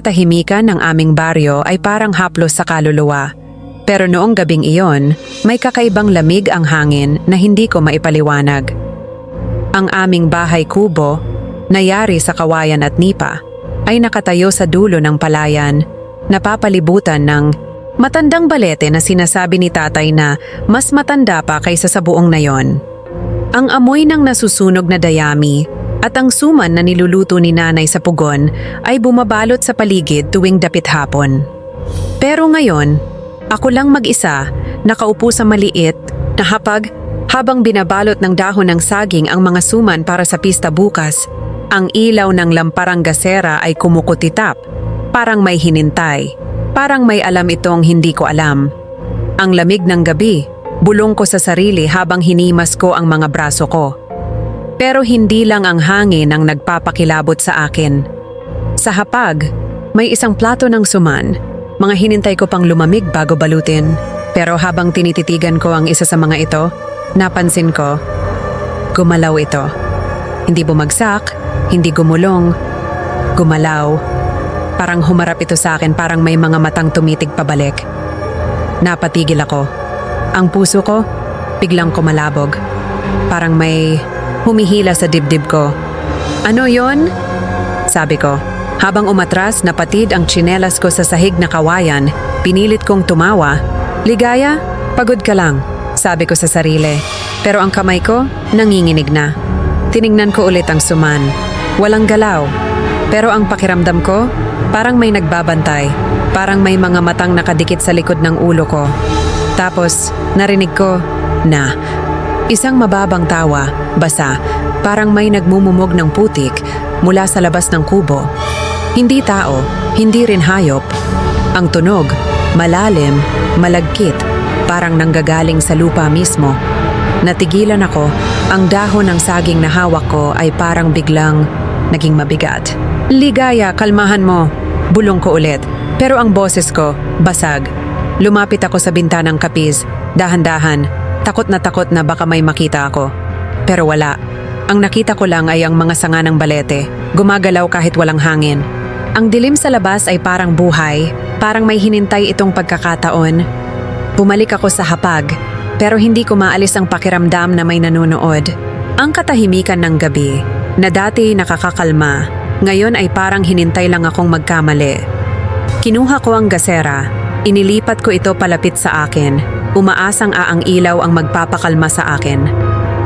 katahimikan ng aming baryo ay parang haplos sa kaluluwa. Pero noong gabing iyon, may kakaibang lamig ang hangin na hindi ko maipaliwanag. Ang aming bahay kubo, na yari sa kawayan at nipa, ay nakatayo sa dulo ng palayan, napapalibutan ng matandang balete na sinasabi ni tatay na mas matanda pa kaysa sa buong nayon. Ang amoy ng nasusunog na dayami at ang suman na niluluto ni nanay sa pugon ay bumabalot sa paligid tuwing dapit hapon. Pero ngayon, ako lang mag-isa, nakaupo sa maliit na hapag habang binabalot ng dahon ng saging ang mga suman para sa pista bukas. Ang ilaw ng lamparang gasera ay kumukutitap, parang may hinintay, parang may alam itong hindi ko alam. Ang lamig ng gabi, bulong ko sa sarili habang hinimas ko ang mga braso ko. Pero hindi lang ang hangin ang nagpapakilabot sa akin. Sa hapag, may isang plato ng suman. Mga hinintay ko pang lumamig bago balutin. Pero habang tinititigan ko ang isa sa mga ito, napansin ko, gumalaw ito. Hindi bumagsak, hindi gumulong, gumalaw. Parang humarap ito sa akin, parang may mga matang tumitig pabalik. Napatigil ako. Ang puso ko, biglang kumalabog. Parang may humihila sa dibdib ko. Ano yon? Sabi ko. Habang umatras, napatid ang tsinelas ko sa sahig na kawayan, pinilit kong tumawa. Ligaya, pagod ka lang, sabi ko sa sarili. Pero ang kamay ko, nanginginig na. Tiningnan ko ulit ang suman. Walang galaw. Pero ang pakiramdam ko, parang may nagbabantay. Parang may mga matang nakadikit sa likod ng ulo ko. Tapos, narinig ko na isang mababang tawa, basa, parang may nagmumumog ng putik mula sa labas ng kubo. Hindi tao, hindi rin hayop. Ang tunog, malalim, malagkit, parang nanggagaling sa lupa mismo. Natigilan ako, ang dahon ng saging na hawak ko ay parang biglang naging mabigat. Ligaya, kalmahan mo, bulong ko ulit. Pero ang boses ko, basag. Lumapit ako sa bintanang kapis, dahan-dahan, takot na baka may makita ako. Pero wala. Ang nakita ko lang ay ang mga sanga ng balete, gumagalaw kahit walang hangin. Ang dilim sa labas ay parang buhay, parang may hinintay itong pagkakataon. Bumalik ako sa hapag, pero hindi ko maalis ang pakiramdam na may nanonood. Ang katahimikan ng gabi, na dati nakakakalma, ngayon ay parang hinintay lang akong magkamali. Kinuha ko ang gasera, inilipat ko ito palapit sa akin, umaasang ang ilaw ang magpapakalma sa akin.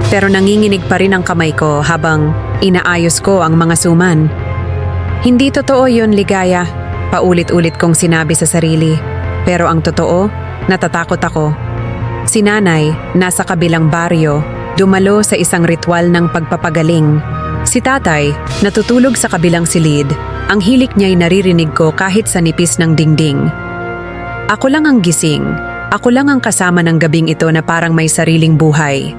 Pero nanginginig pa rin ang kamay ko habang inaayos ko ang mga suman. Hindi totoo yun, Ligaya, paulit-ulit kong sinabi sa sarili. Pero ang totoo, natatakot ako. Si nanay, nasa kabilang baryo, dumalo sa isang ritual ng pagpapagaling. Si tatay, natutulog sa kabilang silid. Ang hilik niya'y naririnig ko kahit sa nipis ng dingding. Ako lang ang gising. Ako lang ang kasama ng gabing ito na parang may sariling buhay.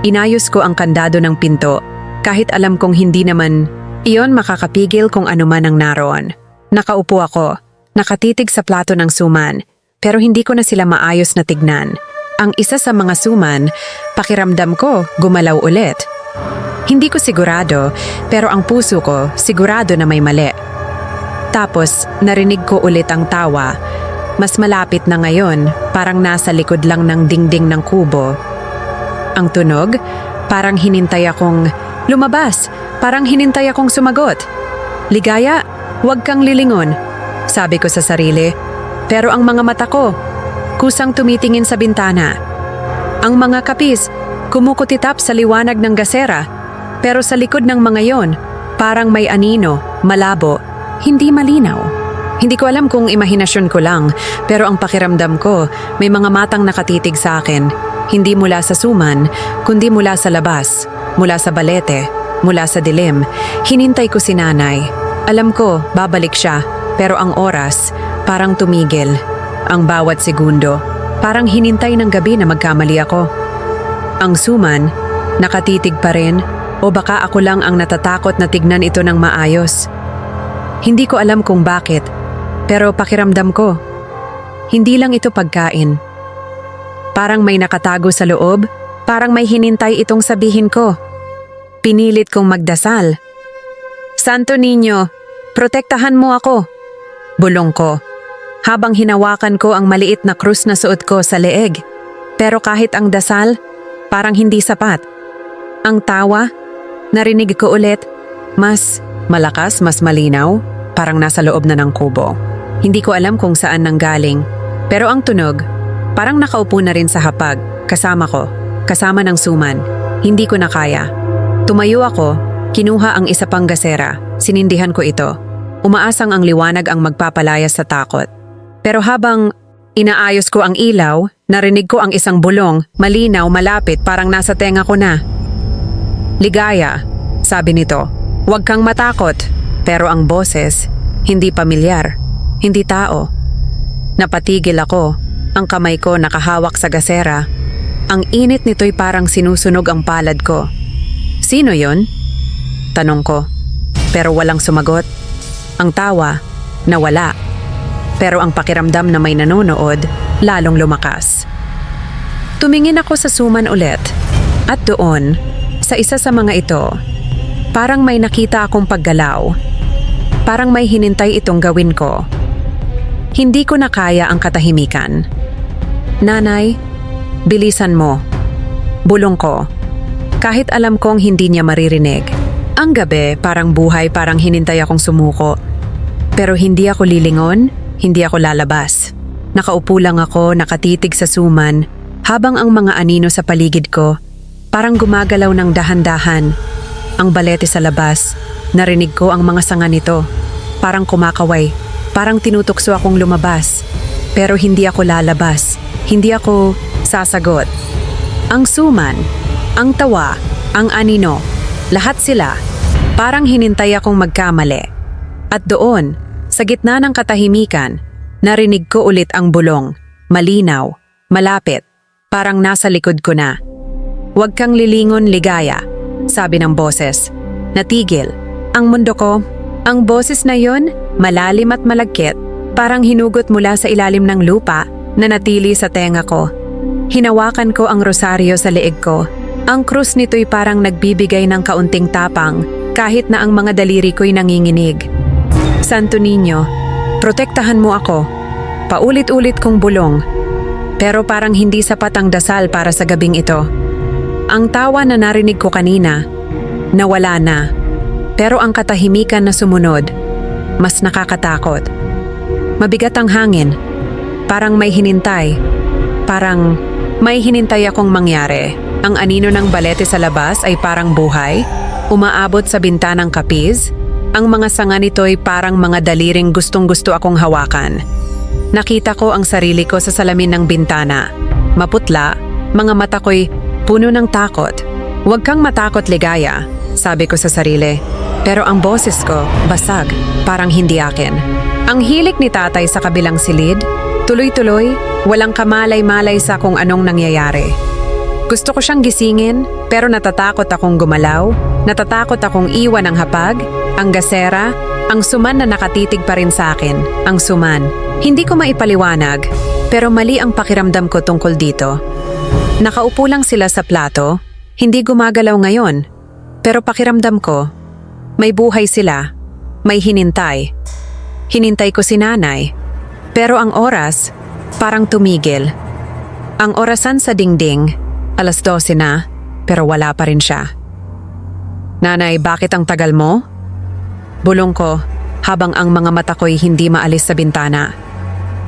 Inayos ko ang kandado ng pinto, kahit alam kong hindi naman iyon makakapigil kung ano man ang naroon. Nakaupo ako, nakatitig sa plato ng suman, pero hindi ko na sila maayos na tignan. Ang isa sa mga suman, pakiramdam ko, gumalaw ulit. Hindi ko sigurado, pero ang puso ko sigurado na may mali. Tapos, narinig ko ulit ang tawa. Mas malapit na ngayon, parang nasa likod lang ng dingding ng kubo. Ang tunog, parang hinintay akong lumabas, parang hinintay akong sumagot. Ligaya, huwag kang lilingon, sabi ko sa sarili. Pero ang mga mata ko, kusang tumitingin sa bintana. Ang mga kapis, kumukutitap sa liwanag ng gasera. Pero sa likod ng mga yon, parang may anino, malabo, hindi malinaw. Hindi ko alam kung imahinasyon ko lang, pero ang pakiramdam ko, may mga matang nakatitig sa akin. Hindi mula sa suman, kundi mula sa labas, mula sa balete, mula sa dilim. Hinintay ko si nanay. Alam ko, babalik siya, pero ang oras, parang tumigil. Ang bawat segundo, parang hinintay ng gabi na magkamali ako. Ang suman, nakatitig pa rin, o baka ako lang ang natatakot na tignan ito ng maayos. Hindi ko alam kung bakit, pero pakiramdam ko, hindi lang ito pagkain. Parang may nakatago sa loob, parang may hinintay itong sabihin ko. Pinilit kong magdasal. Santo Niño, protektahan mo ako. Bulong ko, habang hinawakan ko ang maliit na krus na suot ko sa leeg. Pero kahit ang dasal, parang hindi sapat. Ang tawa, narinig ko ulit, mas malakas, mas malinaw, parang nasa loob na ng kubo. Hindi ko alam kung saan nanggaling, pero ang tunog, parang nakaupo na rin sa hapag, kasama ko, kasama ng suman. Hindi ko na kaya. Tumayo ako, kinuha ang isa pang gasera, sinindihan ko ito. Umaasang ang liwanag ang magpapalayas sa takot. Pero habang inaayos ko ang ilaw, narinig ko ang isang bulong, malinaw, malapit, parang nasa tenga ko na. Ligaya, sabi nito, huwag kang matakot. Pero ang boses, hindi pamilyar, hindi tao. Napatigil ako, ang kamay ko nakahawak sa gasera. Ang init nito'y parang sinusunog ang palad ko. Sino yon? Tanong ko, pero walang sumagot. Ang tawa, nawala. Pero ang pakiramdam na may nanonood, lalong lumakas. Tumingin ako sa suman ulit. At doon, sa isa sa mga ito, parang may nakita akong paggalaw. Parang may hinintay itong gawin ko. Hindi ko na kaya ang katahimikan. Nanay, bilisan mo. Bulong ko. Kahit alam kong hindi niya maririnig. Ang gabi, parang buhay, parang hinintay akong sumuko. Pero hindi ako lilingon. Hindi ako lalabas. Nakaupo lang ako, nakatitig sa suman, habang ang mga anino sa paligid ko, parang gumagalaw ng dahan-dahan. Ang balete sa labas, narinig ko ang mga sanga nito. Parang kumakaway, parang tinutokso akong lumabas. Pero hindi ako lalabas, hindi ako sasagot. Ang suman, ang tawa, ang anino, lahat sila, parang hinintay akong magkamali. At doon, sa gitna ng katahimikan, narinig ko ulit ang bulong, malinaw, malapit, parang nasa likod ko na. Huwag kang lilingon, Ligaya, sabi ng boses. Natigil. Ang mundo ko, ang boses na yon, malalim at malagkit, parang hinugot mula sa ilalim ng lupa na natili sa tenga ko. Hinawakan ko ang rosaryo sa leeg ko. Ang krus nito'y parang nagbibigay ng kaunting tapang kahit na ang mga daliri ko'y nanginginig. Santo Niño, protektahan mo ako. Paulit-ulit kong bulong. Pero parang hindi sapat ang dasal para sa gabing ito. Ang tawa na narinig ko kanina, nawala na. Pero ang katahimikan na sumunod, mas nakakatakot. Mabigat ang hangin. Parang may hinintay. Parang may hinintay akong mangyari. Ang anino ng balete sa labas ay parang buhay, umaabot sa bintanang kapiz. Ang mga sanga nito'y parang mga daliring gustong-gusto akong hawakan. Nakita ko ang sarili ko sa salamin ng bintana. Maputla, mga mata ko'y puno ng takot. Huwag kang matakot, Ligaya, sabi ko sa sarili. Pero ang boses ko, basag, parang hindi akin. Ang hilik ni tatay sa kabilang silid, tuloy-tuloy, walang kamalay-malay sa kung anong nangyayari. Gusto ko siyang gisingin, pero natatakot akong gumalaw, natatakot akong iwan ang hapag, ang gasera, ang suman na nakatitig pa rin sa akin, ang suman. Hindi ko maipaliwanag, pero mali ang pakiramdam ko tungkol dito. Nakaupo lang sila sa plato, hindi gumagalaw ngayon, pero pakiramdam ko, may buhay sila, may hinintay. Hinintay ko si nanay, pero ang oras, parang tumigil. Ang orasan sa dingding, 12:00 na, pero wala pa rin siya. Nanay, bakit ang tagal mo? Bulong ko, habang ang mga mata ko'y hindi maalis sa bintana.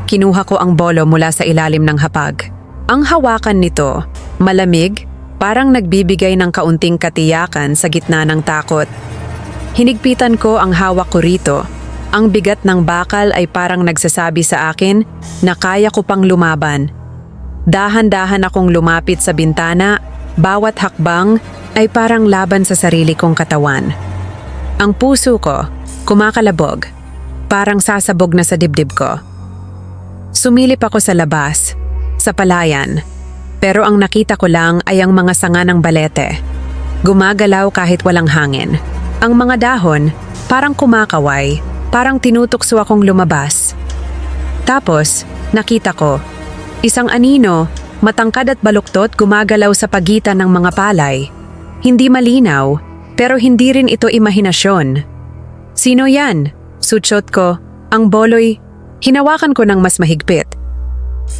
Kinuha ko ang bolo mula sa ilalim ng hapag. Ang hawakan nito, malamig, parang nagbibigay ng kaunting katiyakan sa gitna ng takot. Hinigpitan ko ang hawak ko rito. Ang bigat ng bakal ay parang nagsasabi sa akin na kaya ko pang lumaban. Dahan-dahan akong lumapit sa bintana, bawat hakbang ay parang laban sa sarili kong katawan. Ang puso ko, kumakalabog, parang sasabog na sa dibdib ko. Sumilip ako sa labas, sa palayan, pero ang nakita ko lang ay ang mga sanga ng balete. Gumagalaw kahit walang hangin. Ang mga dahon, parang kumakaway, parang tinutokso akong lumabas. Tapos, nakita ko, isang anino, matangkad at baluktot gumagalaw sa pagitan ng mga palay. Hindi malinaw, pero hindi rin ito imahinasyon. Sino yan? Sutsot ko, ang bolo'y Hinawakan ko ng mas mahigpit.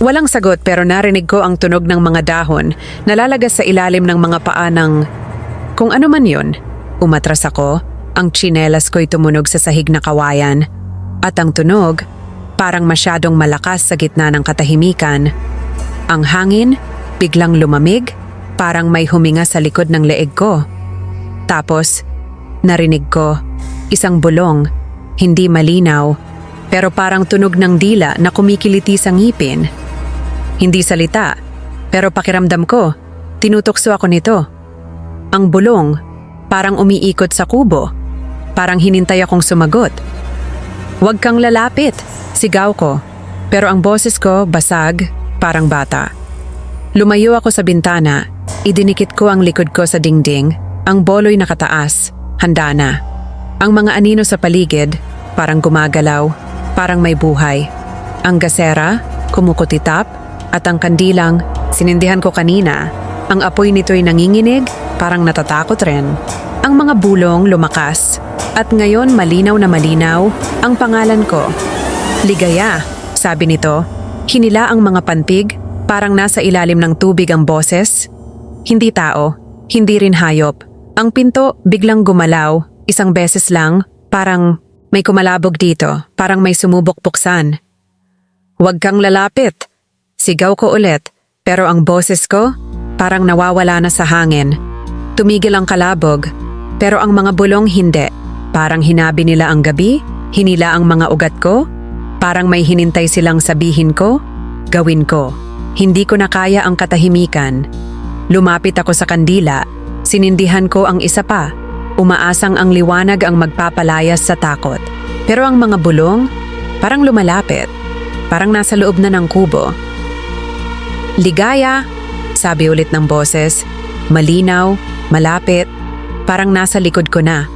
Walang sagot pero narinig ko ang tunog ng mga dahon na lalagas sa ilalim ng mga paa ng kung ano man yun. Umatras ako, ang tsinelas ko'y tumunog sa sahig na kawayan. At ang tunog, parang masyadong malakas sa gitna ng katahimikan. Ang hangin, biglang lumamig, parang may huminga sa likod ng leeg ko. Tapos, narinig ko, isang bulong, hindi malinaw, pero parang tunog ng dila na kumikiliti sa ngipin. Hindi salita, pero pakiramdam ko, tinutokso ako nito. Ang bulong, parang umiikot sa kubo, parang hinintay akong sumagot. "Huwag kang lalapit," sigaw ko, pero ang boses ko basag, parang bata. Lumayo ako sa bintana, idinikit ko ang likod ko sa dingding, ang bolo'y nakataas, handa na. Ang mga anino sa paligid, parang gumagalaw, parang may buhay. Ang gasera, kumukutitap, at ang kandilang, sinindihan ko kanina, ang apoy nito'y nanginginig, parang natatakot rin. Ang mga bulong lumakas, at ngayon malinaw na malinaw, ang pangalan ko. "Ligaya," sabi nito. Hinila ang mga pantig, parang nasa ilalim ng tubig ang boses. Hindi tao, hindi rin hayop. Ang pinto biglang gumalaw, isang beses lang, parang may kumalabog dito, parang may sumubok buksan. "Huwag kang lalapit," sigaw ko ulit, pero ang boses ko parang nawawala na sa hangin. Tumigil ang kalabog, pero ang mga bulong hindi. Parang hinabi nila ang gabi, hinila ang mga ugat ko, parang may hinintay silang sabihin ko, gawin ko. Hindi ko na kaya ang katahimikan. Lumapit ako sa kandila, sinindihan ko ang isa pa, umaasang ang liwanag ang magpapalayas sa takot. Pero ang mga bulong, parang lumalapit, parang nasa loob na ng kubo. "Ligaya," sabi ulit ng boses, malinaw, malapit, parang nasa likod ko na.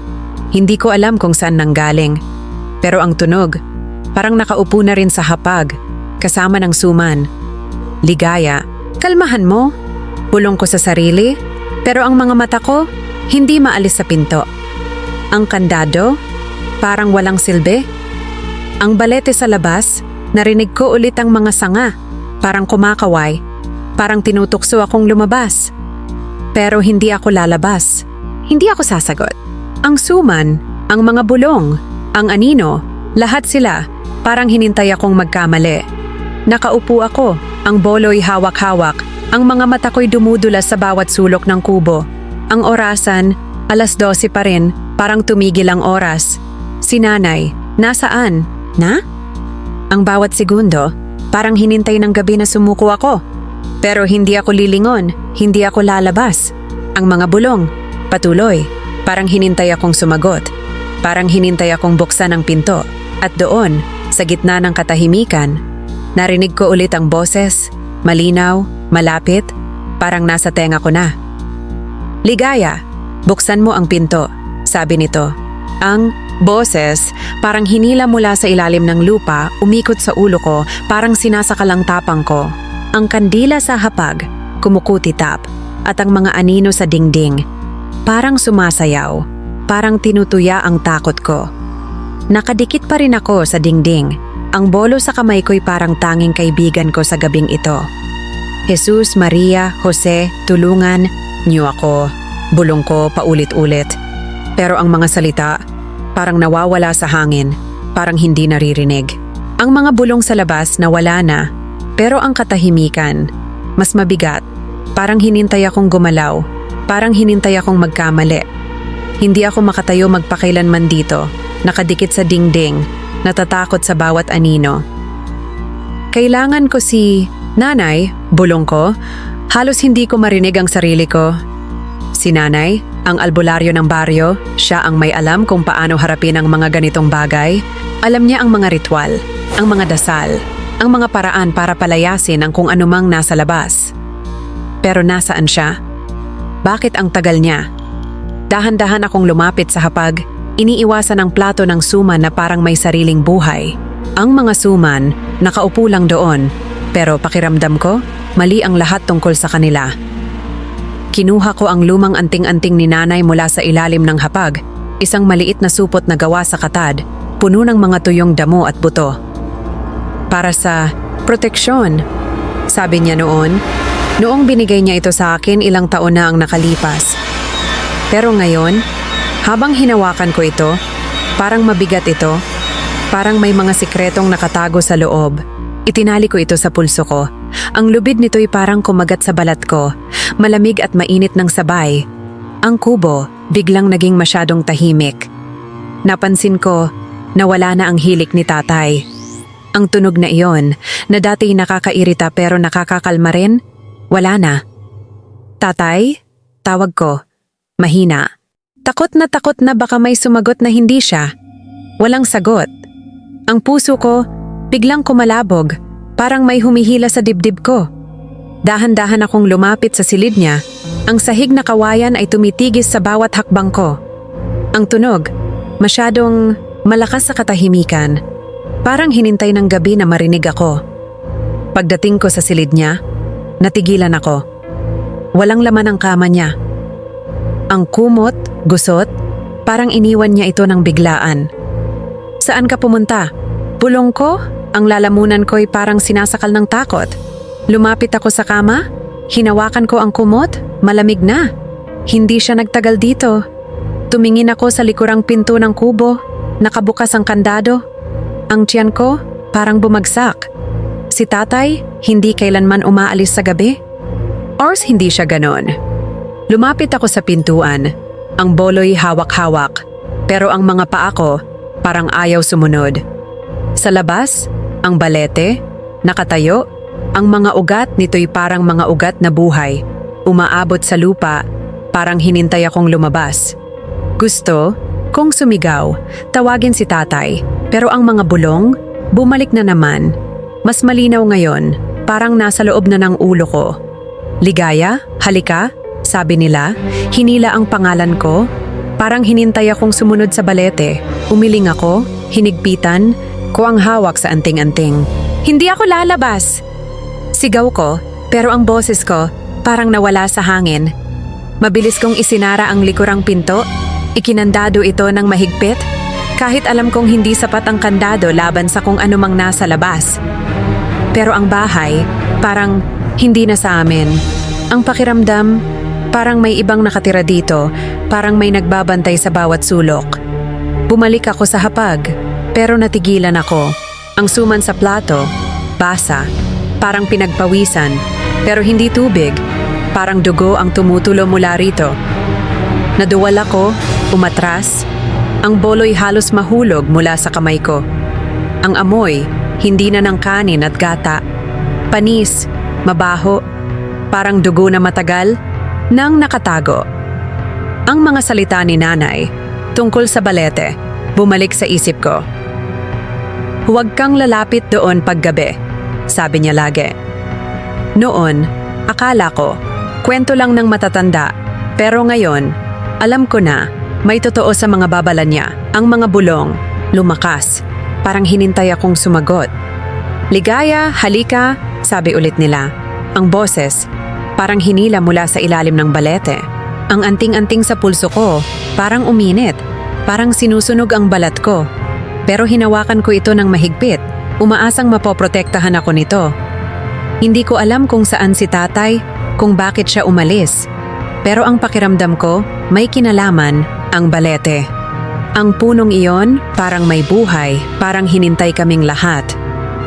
Hindi ko alam kung saan nanggaling, pero ang tunog, parang nakaupo na rin sa hapag, kasama ng suman. "Ligaya, kalmahan mo," bulong ko sa sarili, pero ang mga mata ko, hindi maalis sa pinto. Ang kandado, parang walang silbi. Ang balete sa labas, narinig ko ulit ang mga sanga, parang kumakaway, parang tinutokso akong lumabas. Pero hindi ako lalabas. Hindi ako sasagot. Ang suman, ang mga bulong, ang anino, lahat sila, parang hinintay akong magkamali. Nakaupo ako, ang bolo'y hawak-hawak, ang mga mata ko'y dumudulas sa bawat sulok ng kubo. Ang orasan, 12:00 pa rin, parang tumigil ang oras. Si nanay, nasaan? Na? Ang bawat segundo, parang hinintay ng gabi na sumuko ako. Pero hindi ako lilingon, hindi ako lalabas. Ang mga bulong, patuloy, parang hinintay akong sumagot. Parang hinintay akong buksan ang pinto. At doon, sa gitna ng katahimikan, narinig ko ulit ang boses, malinaw, malapit, parang nasa tenga ko na. "Ligaya, buksan mo ang pinto," sabi nito. Ang boses, parang hinila mula sa ilalim ng lupa, umikot sa ulo ko, parang sinasakalang tapang ko. Ang kandila sa hapag, kumukutitap, at ang mga anino sa dingding, parang sumasayaw, parang tinutuya ang takot ko. Nakadikit pa rin ako sa dingding. Ang bolo sa kamay ko'y parang tanging kaibigan ko sa gabing ito. "Jesus, Maria, Jose, tulungan niyo ako," bulong ko paulit-ulit. Pero ang mga salita, parang nawawala sa hangin, parang hindi naririnig. Ang mga bulong sa labas nawala na, pero ang katahimikan, mas mabigat, parang hinintay akong gumalaw, parang hinintay akong magkamali. Hindi ako makatayo magpakailanman dito, nakadikit sa dingding, natatakot sa bawat anino. "Kailangan ko si nanay," bulong ko. Halos hindi ko marinig ang sarili ko. Si nanay, ang albularyo ng baryo, siya ang may alam kung paano harapin ang mga ganitong bagay. Alam niya ang mga ritual, ang mga dasal, ang mga paraan para palayasin ang kung anumang nasa labas. Pero nasaan siya? Bakit ang tagal niya? Dahan-dahan akong lumapit sa hapag, iniiwasan ang plato ng suman na parang may sariling buhay. Ang mga suman, nakaupo lang doon, pero pakiramdam ko, mali ang lahat tungkol sa kanila. Kinuha ko ang lumang anting-anting ni nanay mula sa ilalim ng hapag, isang maliit na supot na gawa sa katad, puno ng mga tuyong damo at buto. Para sa proteksyon, sabi niya noon. Noong binigay niya ito sa akin, ilang taon na ang nakalipas. Pero ngayon, habang hinawakan ko ito, parang mabigat ito, parang may mga sikretong nakatago sa loob. Itinali ko ito sa pulso ko. Ang lubid nito'y parang kumagat sa balat ko, malamig at mainit ng sabay. Ang kubo biglang naging masyadong tahimik. Napansin ko na wala na ang hilik ni tatay. Ang tunog na iyon, na dati nakakairita pero nakakakalma rin, wala na. Tatay? Tawag ko. Mahina. Takot na baka may sumagot na hindi siya. Walang sagot. Ang puso ko biglang kumalabog, parang may humihila sa dibdib ko. Dahan-dahan akong lumapit sa silid niya. Ang sahig na kawayan ay tumitigis sa bawat hakbang ko. Ang tunog, masyadong malakas sa katahimikan. Parang hinintay ng gabi na marinig ako. Pagdating ko sa silid niya, natigilan ako. Walang laman ang kama niya. Ang kumot, gusot, parang iniwan niya ito ng biglaan. Saan ka pumunta? Bulong ko, ang lalamunan ko'y parang sinasakal ng takot. Lumapit ako sa kama, hinawakan ko ang kumot, malamig na. Hindi siya nagtagal dito. Tumingin ako sa likurang pinto ng kubo, nakabukas ang kandado. Ang tiyan ko, parang bumagsak. Si tatay, hindi kailanman umaalis sa gabi. Ors hindi siya ganon. Lumapit ako sa pintuan. Ang bolo'y hawak-hawak, pero ang mga paa ko parang ayaw sumunod. Sa labas, ang balete, nakatayo, ang mga ugat nito'y parang mga ugat na buhay. Umaabot sa lupa, parang hinintay akong lumabas. Gusto kong sumigaw, tawagin si tatay, pero ang mga bulong, bumalik na naman. Mas malinaw ngayon, parang nasa loob na ng ulo ko. Ligaya, halika, sabi nila, hinila ang pangalan ko. Parang hinintay akong sumunod sa balete. Umiling ako, hinigpitan, ko ang hawak sa anting-anting. Hindi ako lalabas! Sigaw ko, pero ang boses ko parang nawala sa hangin. Mabilis kong isinara ang likurang pinto, ikinandado ito ng mahigpit, kahit alam kong hindi sapat ang kandado laban sa kung anumang nasa labas. Pero ang bahay, parang hindi na sa amin. Ang pakiramdam, parang may ibang nakatira dito, parang may nagbabantay sa bawat sulok. Bumalik ako sa hapag, pero natigilan ako. Ang suman sa plato, basa, parang pinagpawisan, pero hindi tubig, parang dugo ang tumutulo mula rito. Naduwal ako, umatras, ang bolo'y halos mahulog mula sa kamay ko. Ang amoy, hindi na ng kanin at gata. Panis, mabaho, parang dugo na matagal, nang nakatago. Ang mga salita ni nanay, tungkol sa balete, bumalik sa isip ko. Huwag kang lalapit doon paggabi, sabi niya lagi. Noon, akala ko, kwento lang ng matatanda, pero ngayon, alam ko na, may totoo sa mga babala niya. Ang mga bulong, lumakas, parang hinintay akong sumagot. Ligaya, halika, sabi ulit nila. Ang boses, parang hinila mula sa ilalim ng balete. Ang anting-anting sa pulso ko, parang uminit, parang sinusunog ang balat ko. Pero hinawakan ko ito ng mahigpit, umaasang mapoprotektahan ako nito. Hindi ko alam kung saan si tatay, kung bakit siya umalis. Pero ang pakiramdam ko, may kinalaman ang balete. Ang punong iyon, parang may buhay, parang hinintay kaming lahat.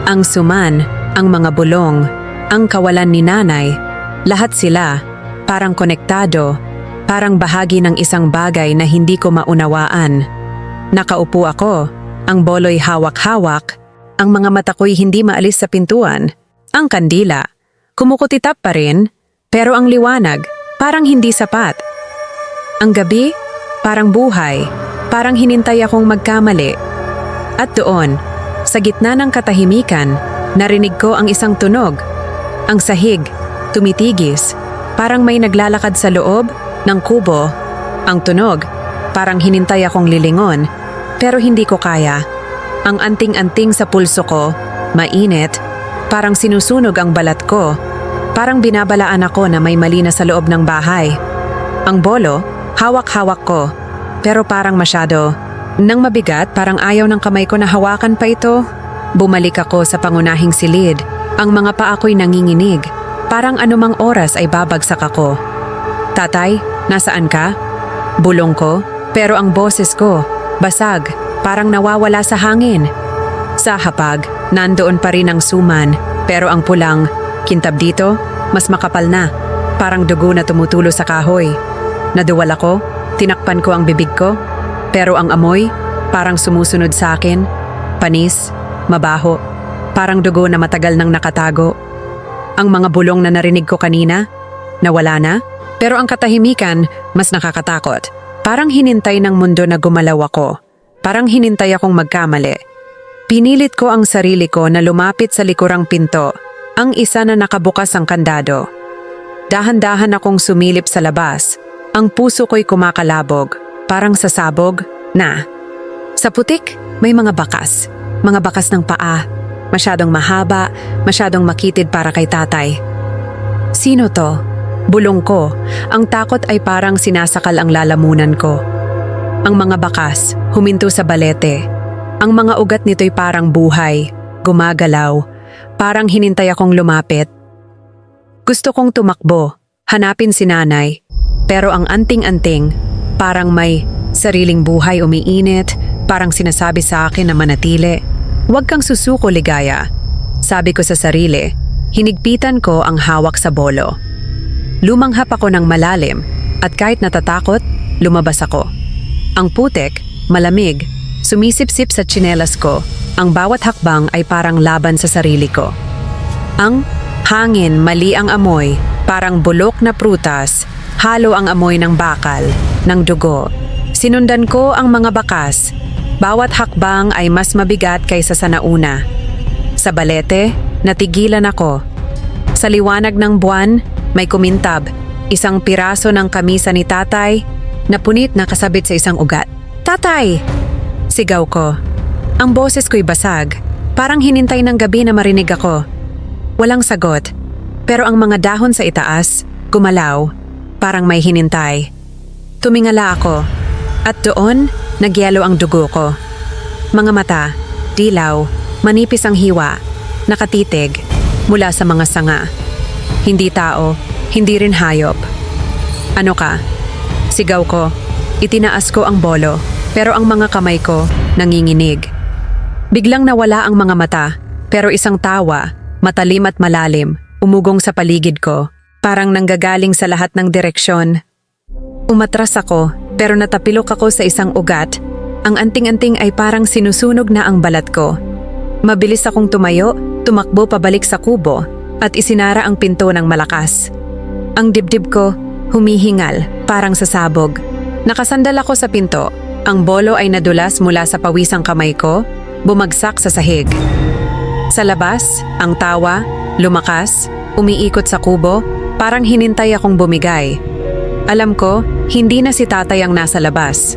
Ang suman, ang mga bulong, ang kawalan ni nanay, lahat sila, parang konektado, parang bahagi ng isang bagay na hindi ko maunawaan. Nakaupo ako, ang bolo'y hawak-hawak, ang mga mata ko'y hindi maalis sa pintuan, ang kandila, kumukutitap pa rin, pero ang liwanag, parang hindi sapat. Ang gabi, parang buhay, parang hinintay akong magkamali. At doon, sa gitna ng katahimikan, narinig ko ang isang tunog. Ang sahig, tumitigis, parang may naglalakad sa loob ng kubo. Ang tunog, parang hinintay akong lilingon, pero hindi ko kaya. Ang anting-anting sa pulso ko, mainit, parang sinusunog ang balat ko. Parang binabalaan ako na may mali na sa loob ng bahay. Ang bolo, hawak-hawak ko, pero parang masyado. Nang mabigat, parang ayaw ng kamay ko na hawakan pa ito. Bumalik ako sa pangunahing silid. Ang mga paa ko'y nanginginig. Parang anumang oras ay babagsak ako. Tatay, nasaan ka? Bulong ko, pero ang boses ko, basag, parang nawawala sa hangin. Sa hapag, nandoon pa rin ang suman, pero ang pulang, kintab dito, mas makapal na. Parang dugo na tumutulo sa kahoy. Naduwal ako, tinakpan ko ang bibig ko, pero ang amoy, parang sumusunod sa akin. Panis, mabaho, parang dugo na matagal nang nakatago. Ang mga bulong na narinig ko kanina, nawala na, pero ang katahimikan, mas nakakatakot. Parang hinintay ng mundo na gumalaw ako. Parang hinintay akong magkamali. Pinilit ko ang sarili ko na lumapit sa likurang pinto, ang isa na nakabukas ang kandado. Dahan-dahan akong sumilip sa labas. Ang puso ko'y kumakalabog, parang sasabog na. Sa putik, may mga bakas ng paa, masyadong mahaba, masyadong makitid para kay tatay. Sino to? Bulong ko, ang takot ay parang sinasakal ang lalamunan ko. Ang mga bakas, huminto sa balete. Ang mga ugat nito'y parang buhay, gumagalaw, parang hinintay akong lumapit. Gusto kong tumakbo, hanapin si nanay, pero ang anting-anting, parang may sariling buhay umiinit, parang sinasabi sa akin na manatili. Huwag kang susuko, ligaya. Sabi ko sa sarili, hinigpitan ko ang hawak sa bolo. Lumanghap ako ng malalim at kahit natatakot, lumabas ako. Ang putek, malamig, sumisip-sip sa tsinelas ko. Ang bawat hakbang ay parang laban sa sarili ko. Ang hangin, mali ang amoy, parang bulok na prutas, halo ang amoy ng bakal, ng dugo. Sinundan ko ang mga bakas. Bawat hakbang ay mas mabigat kaysa sa nauna. Sa balete, natigilan ako. Sa liwanag ng buwan, may kumintab, isang piraso ng kamisa ni tatay na punit na kasabit sa isang ugat. Tatay! Sigaw ko. Ang boses ko'y basag, parang hinintay ng gabi na marinig ako. Walang sagot, pero ang mga dahon sa itaas, gumalaw, parang may hinintay. Tumingala ako, at doon, nagyelo ang dugo ko. Mga mata, dilaw, manipis ang hiwa, nakatitig, mula sa mga sanga. Hindi tao, hindi rin hayop. Ano ka? Sigaw ko. Itinaas ko ang bolo, pero ang mga kamay ko nanginginig. Biglang nawala ang mga mata, pero isang tawa, matalim at malalim, umugong sa paligid ko, parang nanggagaling sa lahat ng direksyon. Umatras ako, pero natapilok ako sa isang ugat. Ang anting-anting ay parang sinusunog na ang balat ko. Mabilis akong tumayo, tumakbo pabalik sa kubo, at isinara ang pinto ng malakas. Ang dibdib ko, humihingal, parang sasabog. Nakasandal ako sa pinto. Ang bolo ay nadulas mula sa pawisang kamay ko, bumagsak sa sahig. Sa labas, ang tawa, lumakas, umiikot sa kubo, parang hinintay akong bumigay. Alam ko, hindi na si tatay ang nasa labas.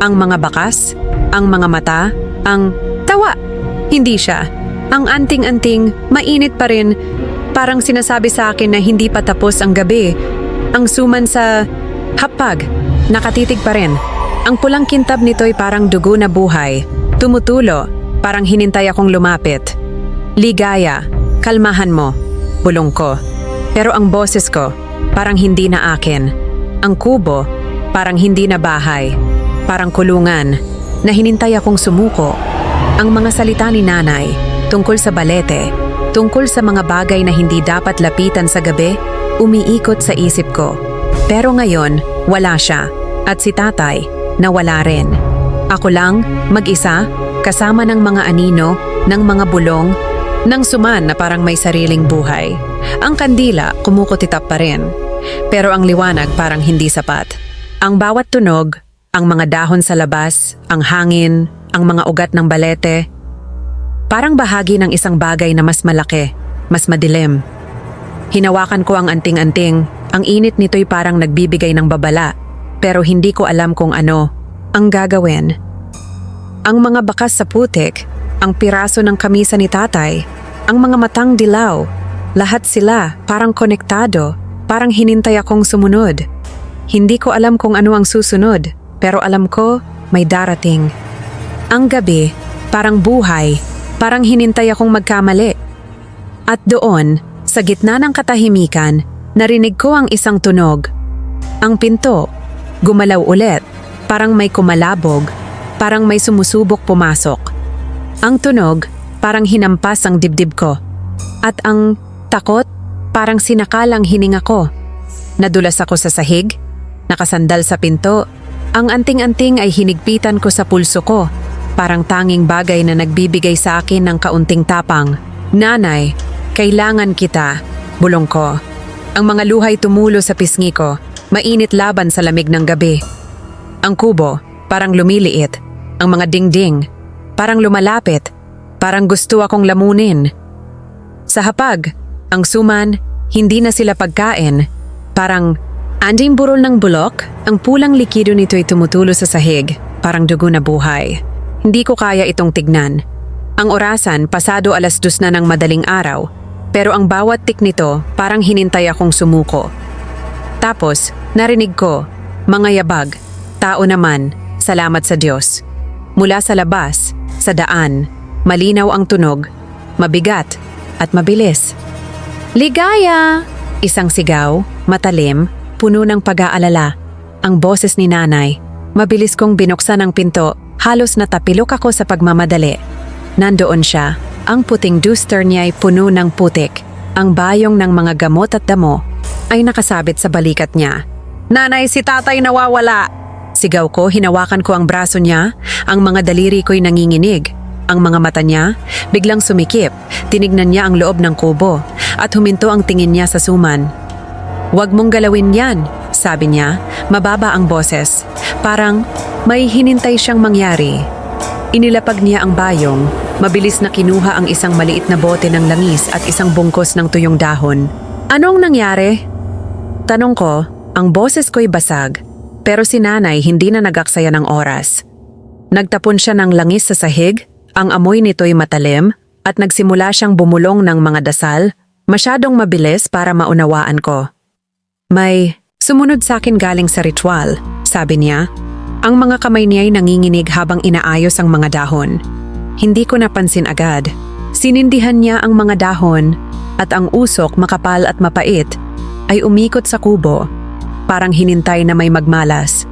Ang mga bakas, ang mga mata, ang tawa. Hindi siya. Ang anting-anting, mainit pa rin, parang sinasabi sa akin na hindi pa tapos ang gabi. Ang suman sa hapag, nakatitig pa rin. Ang pulang kintab nito'y parang dugo na buhay. Tumutulo, parang hinintay akong lumapit. Ligaya, kalmahan mo, bulong ko. Pero ang boses ko, parang hindi na akin. Ang kubo, parang hindi na bahay. Parang kulungan, na hinintay akong sumuko. Ang mga salita ni nanay, tungkol sa balete, tungkol sa mga bagay na hindi dapat lapitan sa gabi, umiikot sa isip ko. Pero ngayon, wala siya. At si tatay, nawala rin. Ako lang, mag-isa, kasama ng mga anino, ng mga bulong, ng suman na parang may sariling buhay. Ang kandila, kumukutitap pa rin. Pero ang liwanag parang hindi sapat. Ang bawat tunog, ang mga dahon sa labas, ang hangin, ang mga ugat ng balete, parang bahagi ng isang bagay na mas malaki, mas madilim. Hinawakan ko ang anting-anting, ang init nito'y parang nagbibigay ng babala, pero hindi ko alam kung ano ang gagawin. Ang mga bakas sa putik, ang piraso ng kamisa ni tatay, ang mga matang dilaw, lahat sila parang konektado, parang hinintay akong sumunod. Hindi ko alam kung ano ang susunod, pero alam ko may darating. Ang gabi, parang buhay, Parang hinintay akong magkamali. At doon, sa gitna ng katahimikan, narinig ko ang isang tunog. Ang pinto, gumalaw ulit, parang may kumalabog, parang may sumusubok pumasok. Ang tunog, parang hinampas ang dibdib ko. At ang takot, parang sinakalang hininga ko. Nadulas ako sa sahig, nakasandal sa pinto. Ang anting-anting ay hinigpitan ko sa pulso ko, parang tanging bagay na nagbibigay sa akin ng kaunting tapang. Nanay, kailangan kita, bulong ko. Ang mga luhay tumulo sa pisngi ko, mainit laban sa lamig ng gabi. Ang kubo, parang lumiliit. Ang mga dingding, parang lumalapit, parang gusto akong lamunin. Sa hapag, ang suman, hindi na sila pagkain. Parang anding burol ng bulok, ang pulang likido nito'y tumutulo sa sahig, parang dugo na buhay. Hindi ko kaya itong tignan. Ang orasan, pasado 2:00 na ng madaling araw, pero ang bawat tik nito parang hinintay akong sumuko. Tapos, narinig ko, mga yabag, tao naman, salamat sa Diyos. Mula sa labas, sa daan, malinaw ang tunog, mabigat at mabilis. Ligaya! Isang sigaw, matalim, puno ng pag-aalala. Ang boses ni nanay. Mabilis kong binuksan ang pinto, halos natapilok ako sa pagmamadali. Nandoon siya, ang puting duster niya ay puno ng putik. Ang bayong ng mga gamot at damo ay nakasabit sa balikat niya. Nanay, si tatay nawawala! Sigaw ko, hinawakan ko ang braso niya, ang mga daliri ko'y nanginginig. Ang mga mata niya, biglang sumikip, tinignan niya ang loob ng kubo, at huminto ang tingin niya sa suman. Huwag mong galawin yan, sabi niya, mababa ang boses. Parang may hinintay siyang mangyari. Inilapag niya ang bayong, mabilis na kinuha ang isang maliit na bote ng langis at isang bungkos ng tuyong dahon. Anong nangyari? Tanong ko, ang boses ko'y basag, pero si nanay hindi na nagaksaya ng oras. Nagtapon siya ng langis sa sahig, ang amoy nito'y matalim, at nagsimula siyang bumulong ng mga dasal, masyadong mabilis para maunawaan ko. May sumunod sa akin galing sa ritual, sabi niya. Ang mga kamay niya'y nanginginig habang inaayos ang mga dahon. Hindi ko napansin agad. Sinindihan niya ang mga dahon at ang usok makapal at mapait ay umikot sa kubo, parang hinintay na may magmalas.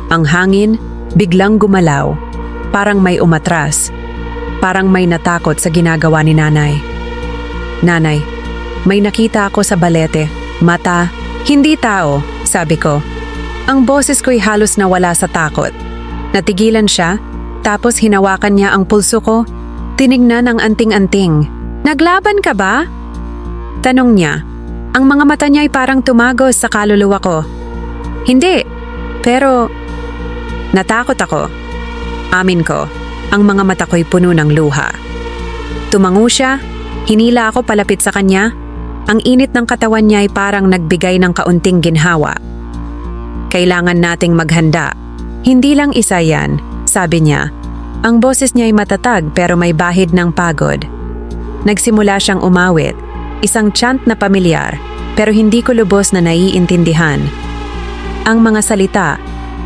Ang hangin biglang gumalaw, parang may umatras, parang may natakot sa ginagawa ni nanay. Nanay, may nakita ako sa balete, mata, hindi tao, sabi ko. Ang boses ko'y halos nawala sa takot. Natigilan siya, tapos hinawakan niya ang pulso ko, tinignan ang anting-anting. Naglaban ka ba? Tanong niya. Ang mga mata niya ay parang tumagos sa kaluluwa ko. Hindi, pero natakot ako. Amin ko, ang mga mata ko'y puno ng luha. Tumango siya, hinila ako palapit sa kanya. Ang init ng katawan niya ay parang nagbigay ng kaunting ginhawa. Kailangan nating maghanda. Hindi lang isa yan, sabi niya. Ang boses niya ay matatag pero may bahid ng pagod. Nagsimula siyang umawit, isang chant na pamilyar, pero hindi ko lubos na naiintindihan. Ang mga salita,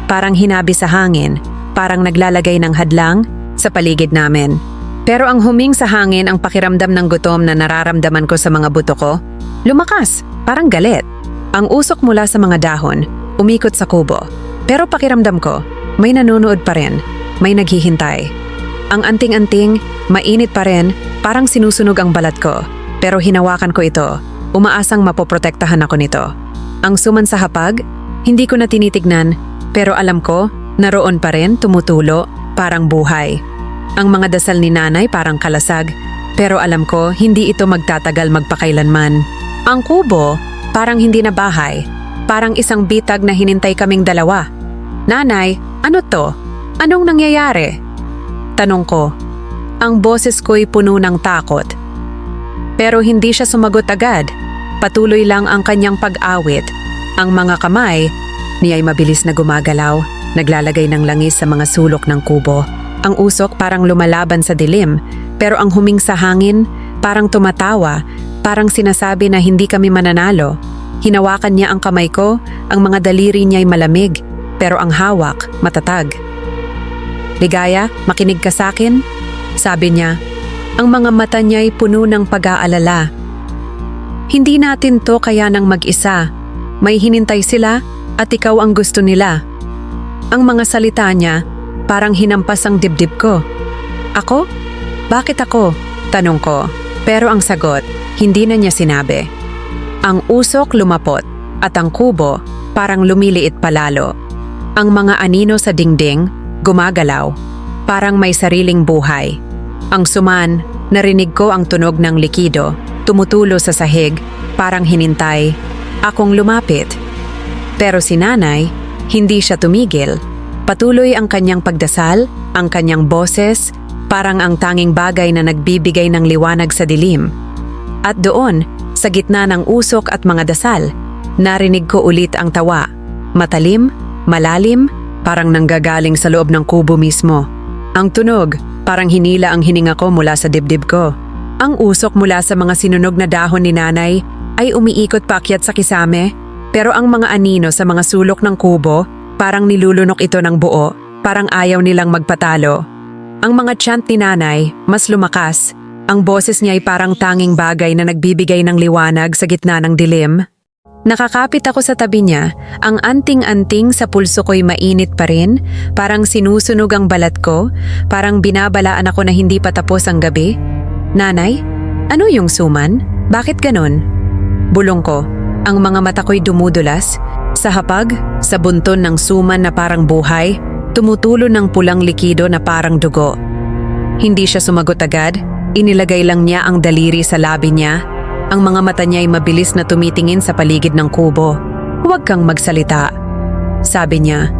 parang hinabi sa hangin, parang naglalagay ng hadlang sa paligid namin. Pero ang huming sa hangin ang pakiramdam ng gutom na nararamdaman ko sa mga buto ko, lumakas, parang galit. Ang usok mula sa mga dahon, umikot sa kubo. Pero pakiramdam ko, may nanonood pa rin, may naghihintay. Ang anting-anting, mainit pa rin, parang sinusunog ang balat ko. Pero hinawakan ko ito, umaasang mapoprotektahan ako nito. Ang suman sa hapag, hindi ko na tinitignan, pero alam ko, naroon pa rin, tumutulo, parang buhay. Ang mga dasal ni nanay parang kalasag, pero alam ko, hindi ito magtatagal magpakailanman. Ang kubo, parang hindi na bahay. Parang isang bitag na hinintay kaming dalawa. Nanay, ano to? Anong nangyayari? Tanong ko. Ang boses ko'y puno ng takot. Pero hindi siya sumagot agad. Patuloy lang ang kanyang pag-awit. Ang mga kamay, niya'y mabilis na gumagalaw, naglalagay ng langis sa mga sulok ng kubo. Ang usok parang lumalaban sa dilim, pero ang huming sa hangin parang tumatawa, parang sinasabi na hindi kami mananalo. Hinawakan niya ang kamay ko, ang mga daliri niya'y malamig, pero ang hawak, matatag. Ligaya, makinig ka sa akin? Sabi niya, Ang mga mata niya'y puno ng pag-aalala. Hindi natin to kaya ng mag-isa. May hinintay sila at ikaw ang gusto nila. Ang mga salita niya parang hinampas ang dibdib ko. Ako? Bakit ako? Tanong ko. Pero ang sagot, hindi na niya sinabi. Ang usok lumapot at ang kubo parang lumiliit palalo. Ang mga anino sa dingding gumagalaw, parang may sariling buhay. Ang suman, narinig ko ang tunog ng likido, tumutulo sa sahig, parang hinintay. Akong lumapit. Pero si nanay, hindi siya tumigil. Patuloy ang kanyang pagdasal, ang kanyang boses, parang ang tanging bagay na nagbibigay ng liwanag sa dilim. At doon, sa gitna ng usok at mga dasal, narinig ko ulit ang tawa. Matalim, malalim, parang nanggagaling sa loob ng kubo mismo. Ang tunog, parang hinila ang hininga ko mula sa dibdib ko. Ang usok mula sa mga sinunog na dahon ni nanay ay umiikot paakyat sa kisame, pero ang mga anino sa mga sulok ng kubo, parang nilulunok ito ng buo, parang ayaw nilang magpatalo. Ang mga chant ni nanay, mas lumakas. Ang boses niya ay parang tanging bagay na nagbibigay ng liwanag sa gitna ng dilim. Nakakapit ako sa tabi niya, ang anting-anting sa pulso ko'y mainit pa rin, parang sinusunog ang balat ko, parang binabalaan ako na hindi pa tapos ang gabi. Nanay, ano yung suman? Bakit ganon? Bulong ko, ang mga mata ko'y dumudulas. Sa hapag, sa bunton ng suman na parang buhay, tumutulo ng pulang likido na parang dugo. Hindi siya sumagot agad, inilagay lang niya ang daliri sa labi niya. Ang mga mata niya ay mabilis na tumitingin sa paligid ng kubo. Huwag kang magsalita, sabi niya.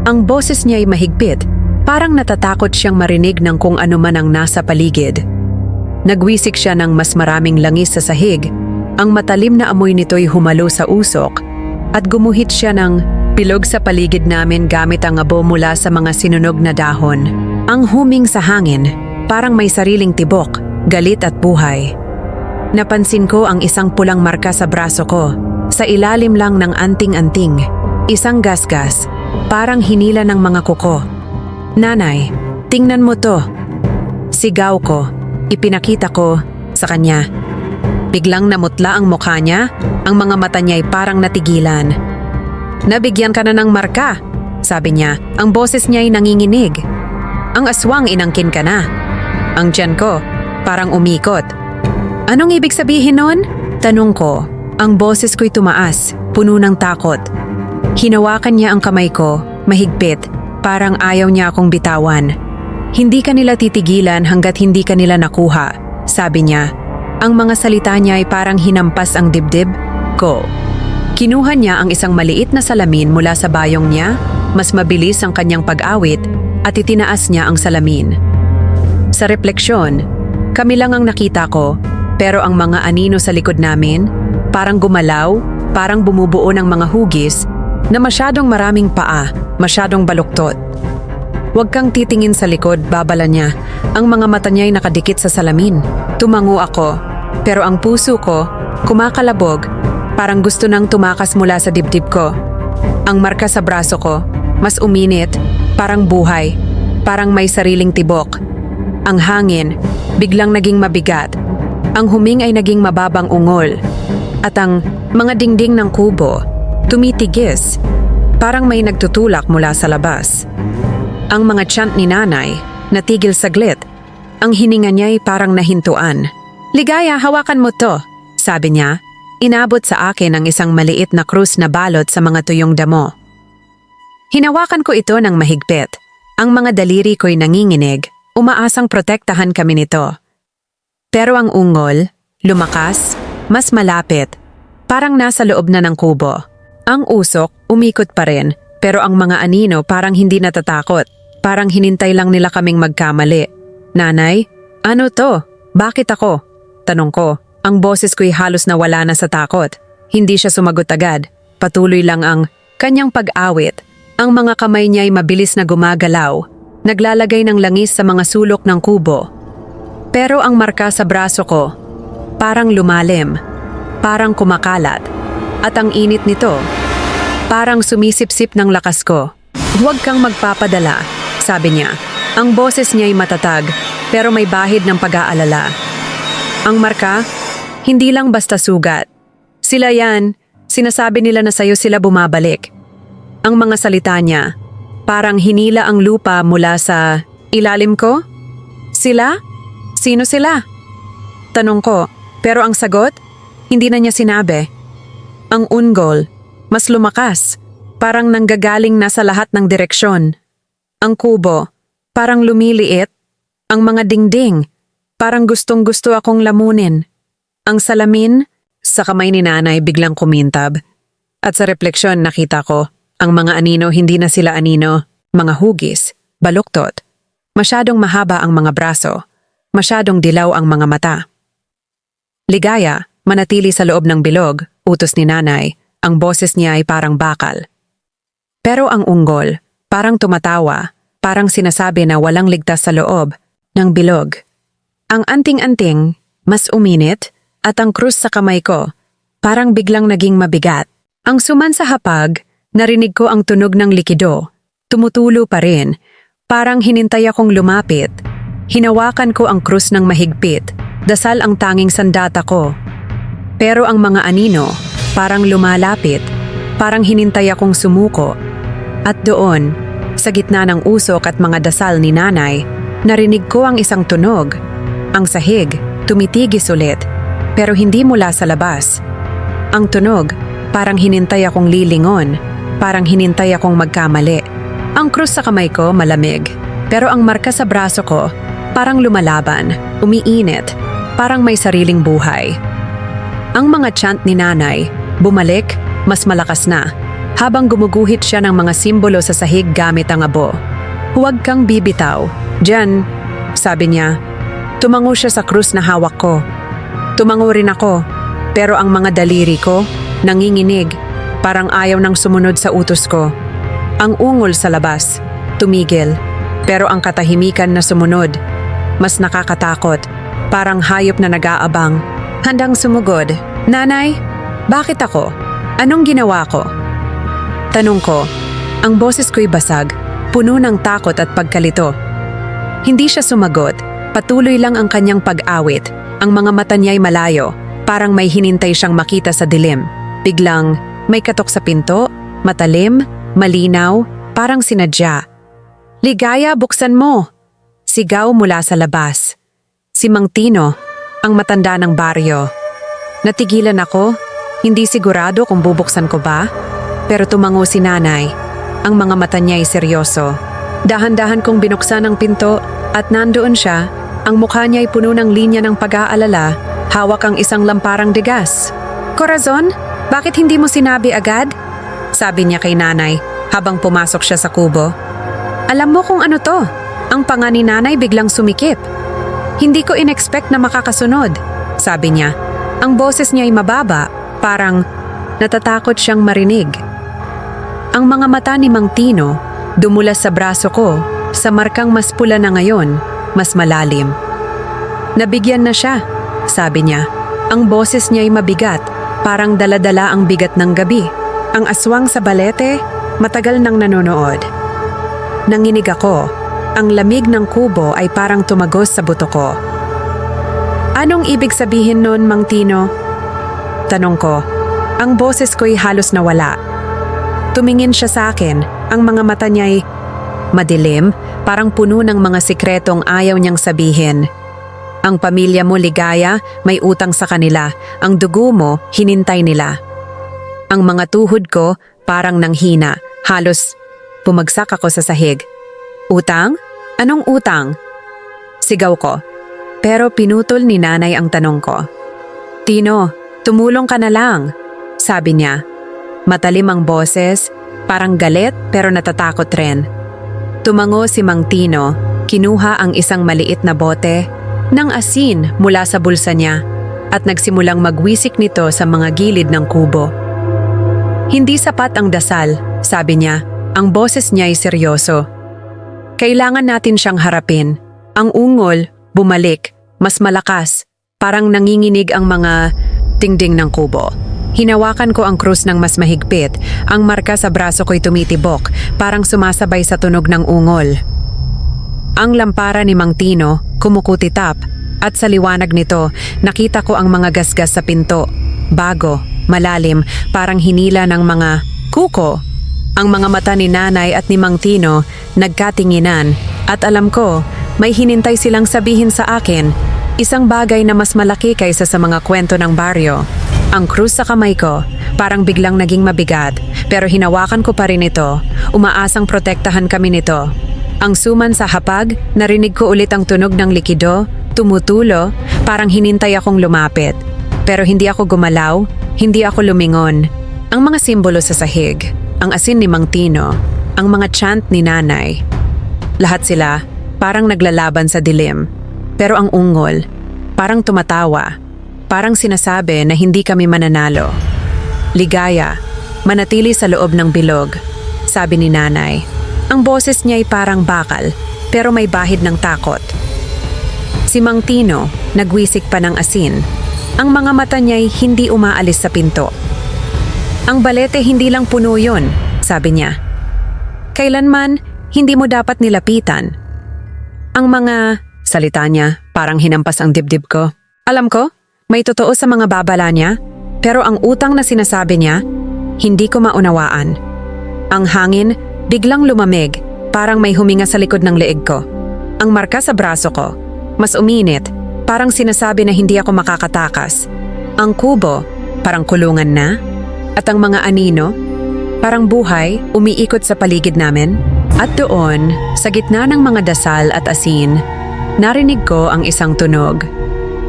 Ang boses niya ay mahigpit, parang natatakot siyang marinig ng kung ano man ang nasa paligid. Nagwisik siya ng mas maraming langis sa sahig. Ang matalim na amoy nito'y humalo sa usok at gumuhit siya ng bilog sa paligid namin gamit ang abo mula sa mga sinunog na dahon. Ang huming sa hangin, parang may sariling tibok, galit at buhay. Napansin ko ang isang pulang marka sa braso ko, sa ilalim lang ng anting-anting. Isang gasgas, parang hinila ng mga kuko. Nanay, tingnan mo to. Sigaw ko, ipinakita ko sa kanya. Biglang namutla ang mukha niya, ang mga mata niya ay parang natigilan. Nabigyan ka na ng marka, sabi niya. Ang boses niya ay nanginginig. Ang aswang inangkin ka na. Ang tiyan ko, parang umikot. Anong ibig sabihin nun? Tanong ko. Ang boses ko'y tumaas, puno ng takot. Hinawakan niya ang kamay ko, mahigpit, parang ayaw niya akong bitawan. Hindi ka nila titigilan hanggat hindi ka nila nakuha, sabi niya. Ang mga salita niya ay parang hinampas ang dibdib ko. Kinuha niya ang isang maliit na salamin mula sa bayong niya, mas mabilis ang kanyang pag-awit at itinaas niya ang salamin. Sa refleksyon, kami lang ang nakita ko, pero ang mga anino sa likod namin, parang gumalaw, parang bumubuo ng mga hugis na masyadong maraming paa, masyadong baluktot. Huwag kang titingin sa likod, babala niya. Ang mga mata niya ay nakadikit sa salamin. Tumango ako, pero ang puso ko, kumakalabog, parang gusto nang tumakas mula sa dibdib ko. Ang marka sa braso ko, mas uminit, parang buhay, parang may sariling tibok. Ang hangin, biglang naging mabigat. Ang huming ay naging mababang ungol. At ang mga dingding ng kubo, tumitigis, parang may nagtutulak mula sa labas. Ang mga chant ni nanay, natigil saglit. Ang hininga niya ay parang nahintuan. Ligaya, hawakan mo to, sabi niya. Inabot sa akin ang isang maliit na krus na balot sa mga tuyong damo. Hinawakan ko ito ng mahigpit. Ang mga daliri ko'y nanginginig, umaasang protektahan kami nito. Pero ang ungol, lumakas, mas malapit, parang nasa loob na ng kubo. Ang usok, umikot pa rin, pero ang mga anino parang hindi natatakot. Parang hinintay lang nila kaming magkamali. Nanay, ano to? Bakit ako? Tanong ko. Ang boses ko'y halos nawala na sa takot. Hindi siya sumagot agad. Patuloy lang ang kanyang pag-awit. Ang mga kamay niya ay mabilis na gumagalaw. Naglalagay ng langis sa mga sulok ng kubo. Pero ang marka sa braso ko, parang lumalim, parang kumakalat. At ang init nito, parang sumisipsip ng lakas ko. Huwag kang magpapadala, sabi niya. Ang boses niya ay matatag, pero may bahid ng pag-aalala. Ang marka, hindi lang basta sugat. Sila yan, sinasabi nila na sa'yo sila bumabalik. Ang mga salita niya, parang hinila ang lupa mula sa ilalim ko? Sila? Sino sila? Tanong ko, pero ang sagot, hindi na niya sinabi. Ang ungol, mas lumakas, parang nanggagaling na sa lahat ng direksyon. Ang kubo, parang lumiliit. Ang mga dingding, parang gustong-gusto akong lamunin. Ang salamin, sa kamay ni nanay biglang kumintab. At sa refleksyon nakita ko, ang mga anino hindi na sila anino, mga hugis, baluktot. Masyadong mahaba ang mga braso, masyadong dilaw ang mga mata. Ligaya, manatili sa loob ng bilog, utos ni nanay, ang boses niya ay parang bakal. Pero ang ungol, parang tumatawa, parang sinasabi na walang ligtas sa loob ng bilog. Ang anting-anting, mas uminit, at ang krus sa kamay ko, parang biglang naging mabigat. Ang suman sa hapag, narinig ko ang tunog ng likido. Tumutulo pa rin, parang hinintay akong lumapit. Hinawakan ko ang krus ng mahigpit, dasal ang tanging sandata ko. Pero ang mga anino, parang lumalapit, parang hinintay akong sumuko. At doon, sa gitna ng usok at mga dasal ni nanay, narinig ko ang isang tunog. Ang sahig, tumitigis ulit, pero hindi mula sa labas. Ang tunog, parang hinintay akong lilingon, parang hinintay akong magkamali. Ang krus sa kamay ko malamig, pero ang marka sa braso ko, parang lumalaban, umiinit, parang may sariling buhay. Ang mga chant ni nanay, bumalik, mas malakas na, habang gumuguhit siya ng mga simbolo sa sahig gamit ang abo. Huwag kang bibitaw. Diyan, sabi niya. Tumango siya sa krus na hawak ko. Tumango rin ako, pero ang mga daliri ko, nanginginig, parang ayaw nang sumunod sa utos ko. Ang ungol sa labas, tumigil, pero ang katahimikan na sumunod, mas nakakatakot, parang hayop na nag-aabang, handang sumugod. Nanay, bakit ako? Anong ginawa ko? Tanong ko, ang boses ko'y basag, puno ng takot at pagkalito. Hindi siya sumagot, patuloy lang ang kanyang pag-awit, ang mga mata niya'y malayo, parang may hinintay siyang makita sa dilim. Biglang, may katok sa pinto, matalim, malinaw, parang sinadya. Ligaya, buksan mo! Sigaw mula sa labas. Si Mang Tino, ang matanda ng baryo. Natigilan ako, hindi sigurado kung bubuksan ko ba, pero tumango si nanay. Ang mga mata niya'y seryoso. Dahan-dahan kong binuksan ang pinto at nandoon siya, ang mukha niya'y puno ng linya ng pag-aalala, hawak ang isang lamparang degas. Corazon, bakit hindi mo sinabi agad? Sabi niya kay nanay habang pumasok siya sa kubo. Alam mo kung ano to? Ang panga ni nanay biglang sumikip. Hindi ko in-expect na makakasunod, sabi niya. Ang boses niya'y mababa, parang natatakot siyang marinig. Ang mga mata ni Mang Tino, dumulas sa braso ko, sa markang mas pula na ngayon, mas malalim. Nabigyan na siya, sabi niya. Ang boses niya'y mabigat, parang daladala ang bigat ng gabi. Ang aswang sa balete, matagal nang nanonood. Nanginig ako, ang lamig ng kubo ay parang tumagos sa buto ko. Anong ibig sabihin nun, Mang Tino? Tanong ko, ang boses ko'y halos nawala. Tumingin siya sa akin, ang mga mata niya'y madilim, parang puno ng mga sikretong ayaw niyang sabihin. Ang pamilya mo ligaya, may utang sa kanila, ang dugo mo, hinintay nila. Ang mga tuhod ko, parang nanghina, halos bumagsak ako sa sahig. Utang? Anong utang? Sigaw ko, pero pinutol ni nanay ang tanong ko. Tino, tumulong ka na lang, sabi niya. Matalim ang boses, parang galit pero natatakot rin. Tumango si Mang Tino, kinuha ang isang maliit na bote ng asin mula sa bulsa niya at nagsimulang magwisik nito sa mga gilid ng kubo. Hindi sapat ang dasal, sabi niya. Ang boses niya ay seryoso. Kailangan natin siyang harapin. Ang ungol, bumalik, mas malakas, parang nanginginig ang mga dingding ng kubo. Hinawakan ko ang krus ng mas mahigpit, ang marka sa braso ko'y tumitibok, parang sumasabay sa tunog ng ungol. Ang lampara ni Mang Tino kumukutitap at sa liwanag nito nakita ko ang mga gasgas sa pinto. Bago, malalim, parang hinila ng mga kuko. Ang mga mata ni Nanay at ni Mang Tino nagkatinginan at alam ko may hinintay silang sabihin sa akin. Isang bagay na mas malaki kaysa sa mga kwento ng baryo. Ang krus sa kamay ko parang biglang naging mabigat pero hinawakan ko pa rin ito. Umaasang protektahan kami nito. Ang suman sa hapag, narinig ko ulit ang tunog ng likido, tumutulo, parang hinintay akong lumapit. Pero hindi ako gumalaw, hindi ako lumingon. Ang mga simbolo sa sahig, ang asin ni Mang Tino, ang mga chant ni Nanay. Lahat sila parang naglalaban sa dilim. Pero ang ungol, parang tumatawa, parang sinasabi na hindi kami mananalo. Ligaya, manatili sa loob ng bilog, sabi ni Nanay. Ang boses niya ay parang bakal, pero may bahid ng takot. Si Mang Tino, nagwisik pa ng asin. Ang mga mata niya'y hindi umaalis sa pinto. Ang balete hindi lang puno yun, sabi niya. Kailanman, hindi mo dapat nilapitan. Ang mga salita niya, parang hinampas ang dibdib ko. Alam ko, may totoo sa mga babala niya, pero ang utang na sinasabi niya, hindi ko maunawaan. Ang hangin, biglang lumamig, parang may huminga sa likod ng leeg ko. Ang marka sa braso ko, mas uminit, parang sinasabi na hindi ako makakatakas. Ang kubo, parang kulungan na. At ang mga anino, parang buhay, umiikot sa paligid namin. At doon, sa gitna ng mga dasal at asin, narinig ko ang isang tunog.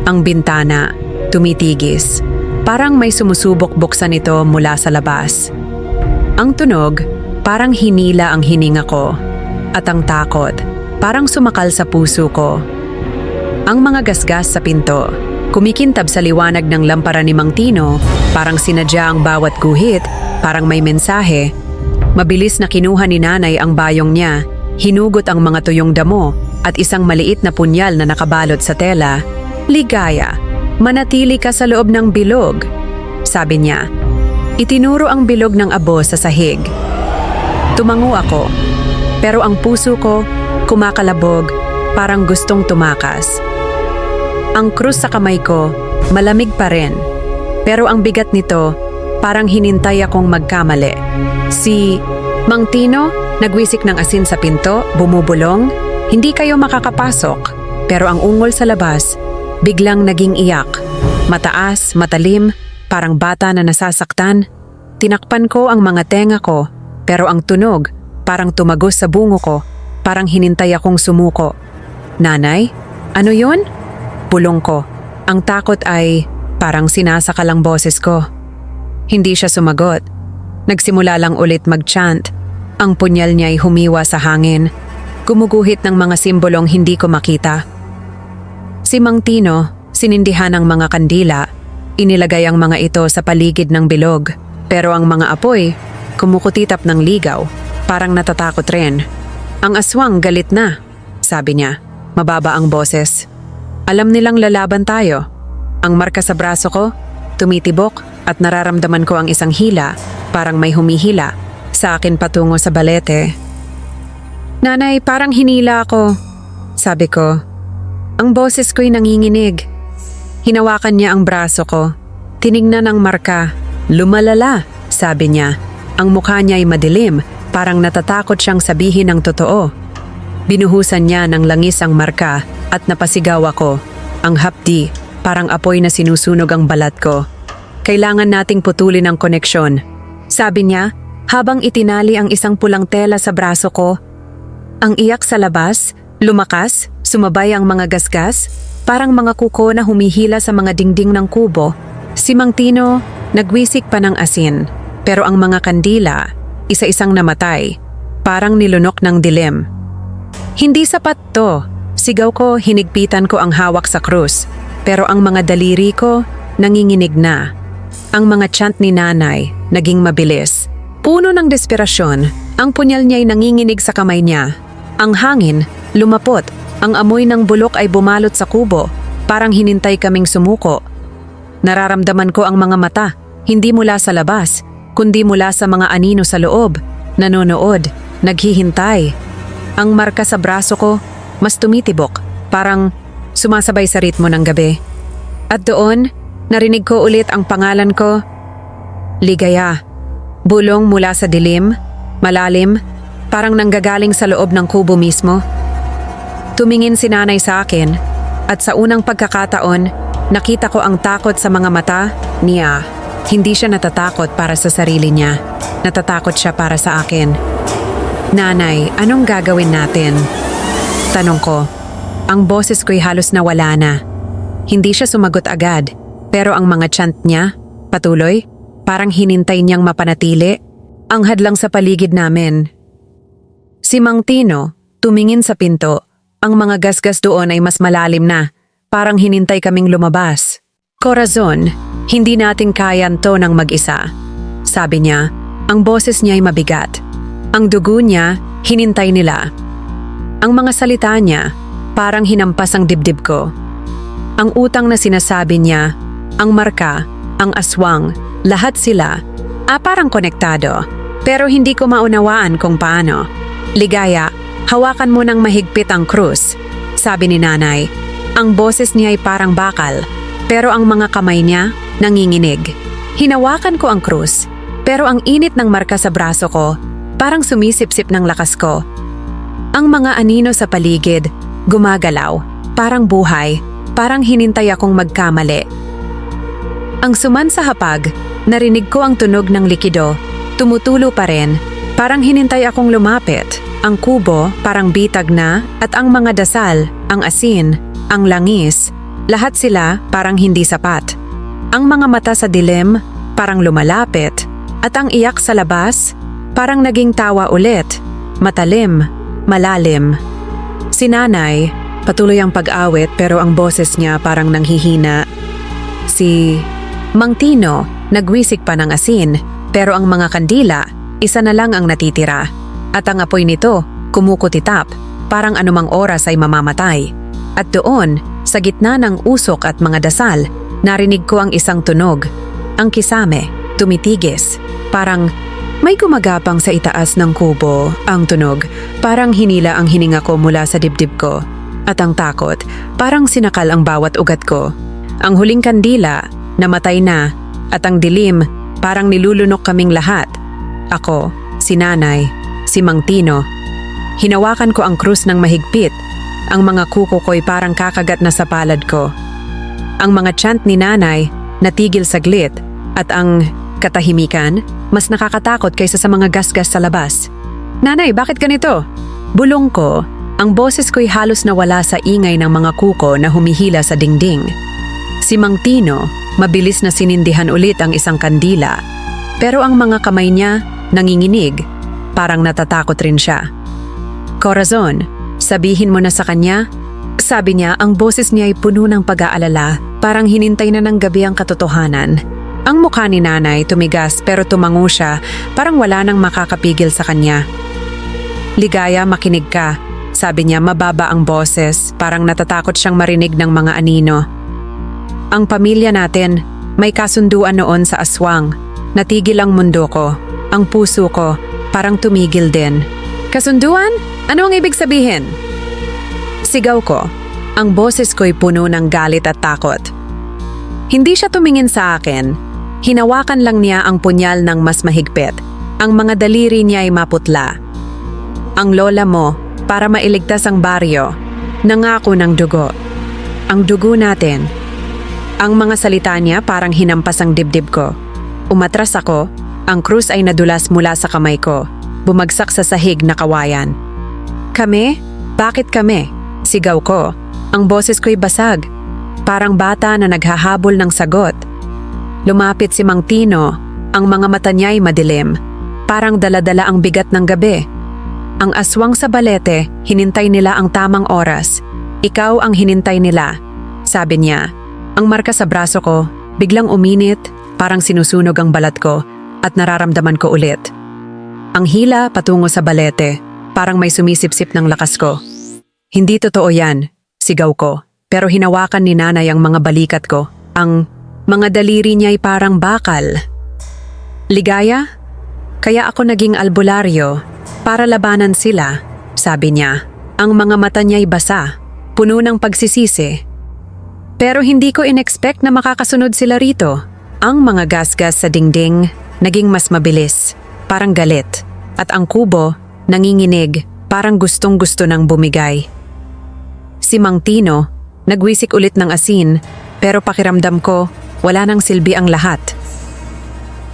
Ang bintana, tumitigis. Parang may sumusubok buksan ito mula sa labas. Ang tunog, parang hinila ang hininga ko, at ang takot, parang sumakal sa puso ko. Ang mga gasgas sa pinto, kumikintab sa liwanag ng lampara ni Mang Tino, parang sinadya ang bawat guhit, parang may mensahe. Mabilis na kinuha ni Nanay ang bayong niya, hinugot ang mga tuyong damo, at isang maliit na punyal na nakabalot sa tela. Ligaya, manatili ka sa loob ng bilog, sabi niya. Itinuro ang bilog ng abo sa sahig. Tumango ako, pero ang puso ko kumakalabog, parang gustong tumakas. Ang krus sa kamay ko, malamig pa rin, pero ang bigat nito, parang hinintay akong magkamali. Si Mang Tino, nagwisik ng asin sa pinto, bumubulong, hindi kayo makakapasok, pero ang ungol sa labas, biglang naging iyak. Mataas, matalim, parang bata na nasasaktan. Tinakpan ko ang mga tenga ko, pero ang tunog, parang tumagos sa bungo ko, parang hinintay akong sumuko. Nanay, ano yun? Bulong ko. Ang takot ay parang sinasakal ang boses ko. Hindi siya sumagot. Nagsimula lang ulit mag-chant. Ang punyal niya ay humiwa sa hangin. Gumuguhit ng mga simbolong hindi ko makita. Si Mang Tino, sinindihan ang mga kandila. Inilagay ang mga ito sa paligid ng bilog. Pero ang mga apoy, kumukutitap ng ligaw, parang natatakot rin. Ang aswang galit na, sabi niya, mababa ang boses. Alam nilang lalaban tayo. Ang marka sa braso ko, tumitibok at nararamdaman ko ang isang hila, parang may humihila, sa akin patungo sa balete. Nanay, parang hinila ako, sabi ko. Ang boses ko'y nanginginig. Hinawakan niya ang braso ko. Tinignan ang marka. Lumalala, sabi niya. Ang mukha niya ay madilim, parang natatakot siyang sabihin ang totoo. Binuhusan niya ng langis ang marka at napasigaw ako. Ang hapdi, parang apoy na sinusunog ang balat ko. Kailangan nating putulin ang koneksyon. Sabi niya, habang itinali ang isang pulang tela sa braso ko. Ang iyak sa labas, lumakas, sumabay ang mga gasgas, parang mga kuko na humihila sa mga dingding ng kubo. Si Mang Tino, nagwisik pa ng asin. Pero ang mga kandila, isa-isang namatay, parang nilunok ng dilim. Hindi sapat to. Sigaw ko, hinigpitan ko ang hawak sa krus. Pero ang mga daliri ko, nanginginig na. Ang mga chant ni Nanay, naging mabilis. Puno ng desperasyon, ang punyal niya'y nanginginig sa kamay niya. Ang hangin, lumapot. Ang amoy ng bulok ay bumalot sa kubo, parang hinintay kaming sumuko. Nararamdaman ko ang mga mata, hindi mula sa labas, kundi mula sa mga anino sa loob, nanonood, naghihintay. Ang marka sa braso ko, mas tumitibok, parang sumasabay sa ritmo ng gabi. At doon, narinig ko ulit ang pangalan ko. Ligaya. Bulong mula sa dilim, malalim, parang nanggagaling sa loob ng kubo mismo. Tumingin si nanay sa akin at sa unang pagkakataon, nakita ko ang takot sa mga mata niya. Hindi siya natatakot para sa sarili niya. Natatakot siya para sa akin. Nanay, anong gagawin natin? Tanong ko. Ang boses ko'y halos nawala na. Hindi siya sumagot agad, pero ang mga chant niya, patuloy, parang hinintay niyang mapanatili. Ang hadlang sa paligid namin. Si Mang Tino, tumingin sa pinto. Ang mga gasgas doon ay mas malalim na. Parang hinintay kaming lumabas. Corazon, hindi natin kayan to ng mag-isa. Sabi niya, ang boses niya ay mabigat. Ang dugo niya, hinintay nila. Ang mga salita niya, parang hinampas ang dibdib ko. Ang utang na sinasabi niya, ang marka, ang aswang, lahat sila, parang konektado. Pero hindi ko maunawaan kung paano. Ligaya, hawakan mo ng mahigpit ang krus, sabi ni nanay. Ang boses niya ay parang bakal, pero ang mga kamay niya, nanginginig. Hinawakan ko ang krus, pero ang init ng marka sa braso ko, parang sumisipsip ng lakas ko. Ang mga anino sa paligid, gumagalaw, parang buhay, parang hinintay akong magkamali. Ang suman sa hapag, narinig ko ang tunog ng likido, tumutulo pa rin, parang hinintay akong lumapit. Ang kubo, parang bitag na, at ang mga dasal, ang asin, ang langis, lahat sila parang hindi sapat. Ang mga mata sa dilim, parang lumalapit, at ang iyak sa labas, parang naging tawa ulit, matalim, malalim. Si nanay, patuloy ang pag-awit pero ang boses niya parang nanghihina. Si Mang Tino, nagwisik pa ng asin, pero ang mga kandila, isa na lang ang natitira. At ang apoy nito, kumukutitap, parang anumang oras ay mamamatay. At doon, sa gitna ng usok at mga dasal, narinig ko ang isang tunog. Ang kisame, tumitigis. Parang may gumagapang sa itaas ng kubo. Ang tunog, parang hinila ang hininga ko mula sa dibdib ko. At ang takot, parang sinakal ang bawat ugat ko. Ang huling kandila, namatay na. At ang dilim, parang nilulunok kaming lahat. Ako, si nanay, si Mang Tino. Hinawakan ko ang krus ng mahigpit. Ang mga kuko ko'y parang kakagat na sa palad ko. Ang mga chant ni nanay, natigil saglit. At ang katahimikan, mas nakakatakot kaysa sa mga gasgas sa labas. Nanay, bakit ganito? Bulong ko, ang boses ko'y halos nawala sa ingay ng mga kuko na humihila sa dingding. Si Mang Tino, mabilis na sinindihan ulit ang isang kandila. Pero ang mga kamay niya, nanginginig. Parang natatakot rin siya. Corazon, sabihin mo na sa kanya? Sabi niya, ang boses niya ay puno ng pag-aalala, parang hinintay na ng gabi ang katotohanan. Ang mukha ni nanay tumigas pero tumango siya, parang wala nang makakapigil sa kanya. Ligaya, makinig ka. Sabi niya, mababa ang boses, parang natatakot siyang marinig ng mga anino. Ang pamilya natin, may kasunduan noon sa aswang. Natigil ang mundo ko, ang puso ko, parang tumigil din. Kasunduan? Ano ang ibig sabihin? Sigaw ko. Ang boses ko'y puno ng galit at takot. Hindi siya tumingin sa akin. Hinawakan lang niya ang punyal ng mas mahigpit. Ang mga daliri niya ay maputla. Ang lola mo, para mailigtas ang baryo, nangako ng dugo. Ang dugo natin. Ang mga salita niya parang hinampas ang dibdib ko. Umatras ako, ang krus ay nadulas mula sa kamay ko. Bumagsak sa sahig na kawayan. Kami? Bakit kami? Sigaw ko. Ang boses ko'y basag. Parang bata na naghahabol ng sagot. Lumapit si Mang Tino. Ang mga mata niya ay madilim. Parang daladala ang bigat ng gabi. Ang aswang sa balete, hinintay nila ang tamang oras. Ikaw ang hinintay nila. Sabi niya. Ang marka sa braso ko, biglang uminit, parang sinusunog ang balat ko at nararamdaman ko ulit. Ang hila patungo sa balete, parang may sumisipsip ng lakas ko. Hindi totoo yan, sigaw ko, pero hinawakan ni nanay ang mga balikat ko. Ang mga daliri niya ay parang bakal. Ligaya? Kaya ako naging albularyo para labanan sila, sabi niya. Ang mga mata niya'y basa, puno ng pagsisisi. Pero hindi ko inexpect na makakasunod sila rito. Ang mga gasgas sa dingding naging mas mabilis, parang galit. At ang kubo, nanginginig, parang gustong-gusto ng bumigay. Si Mang Tino, nagwisik ulit ng asin, pero pakiramdam ko, wala nang silbi ang lahat.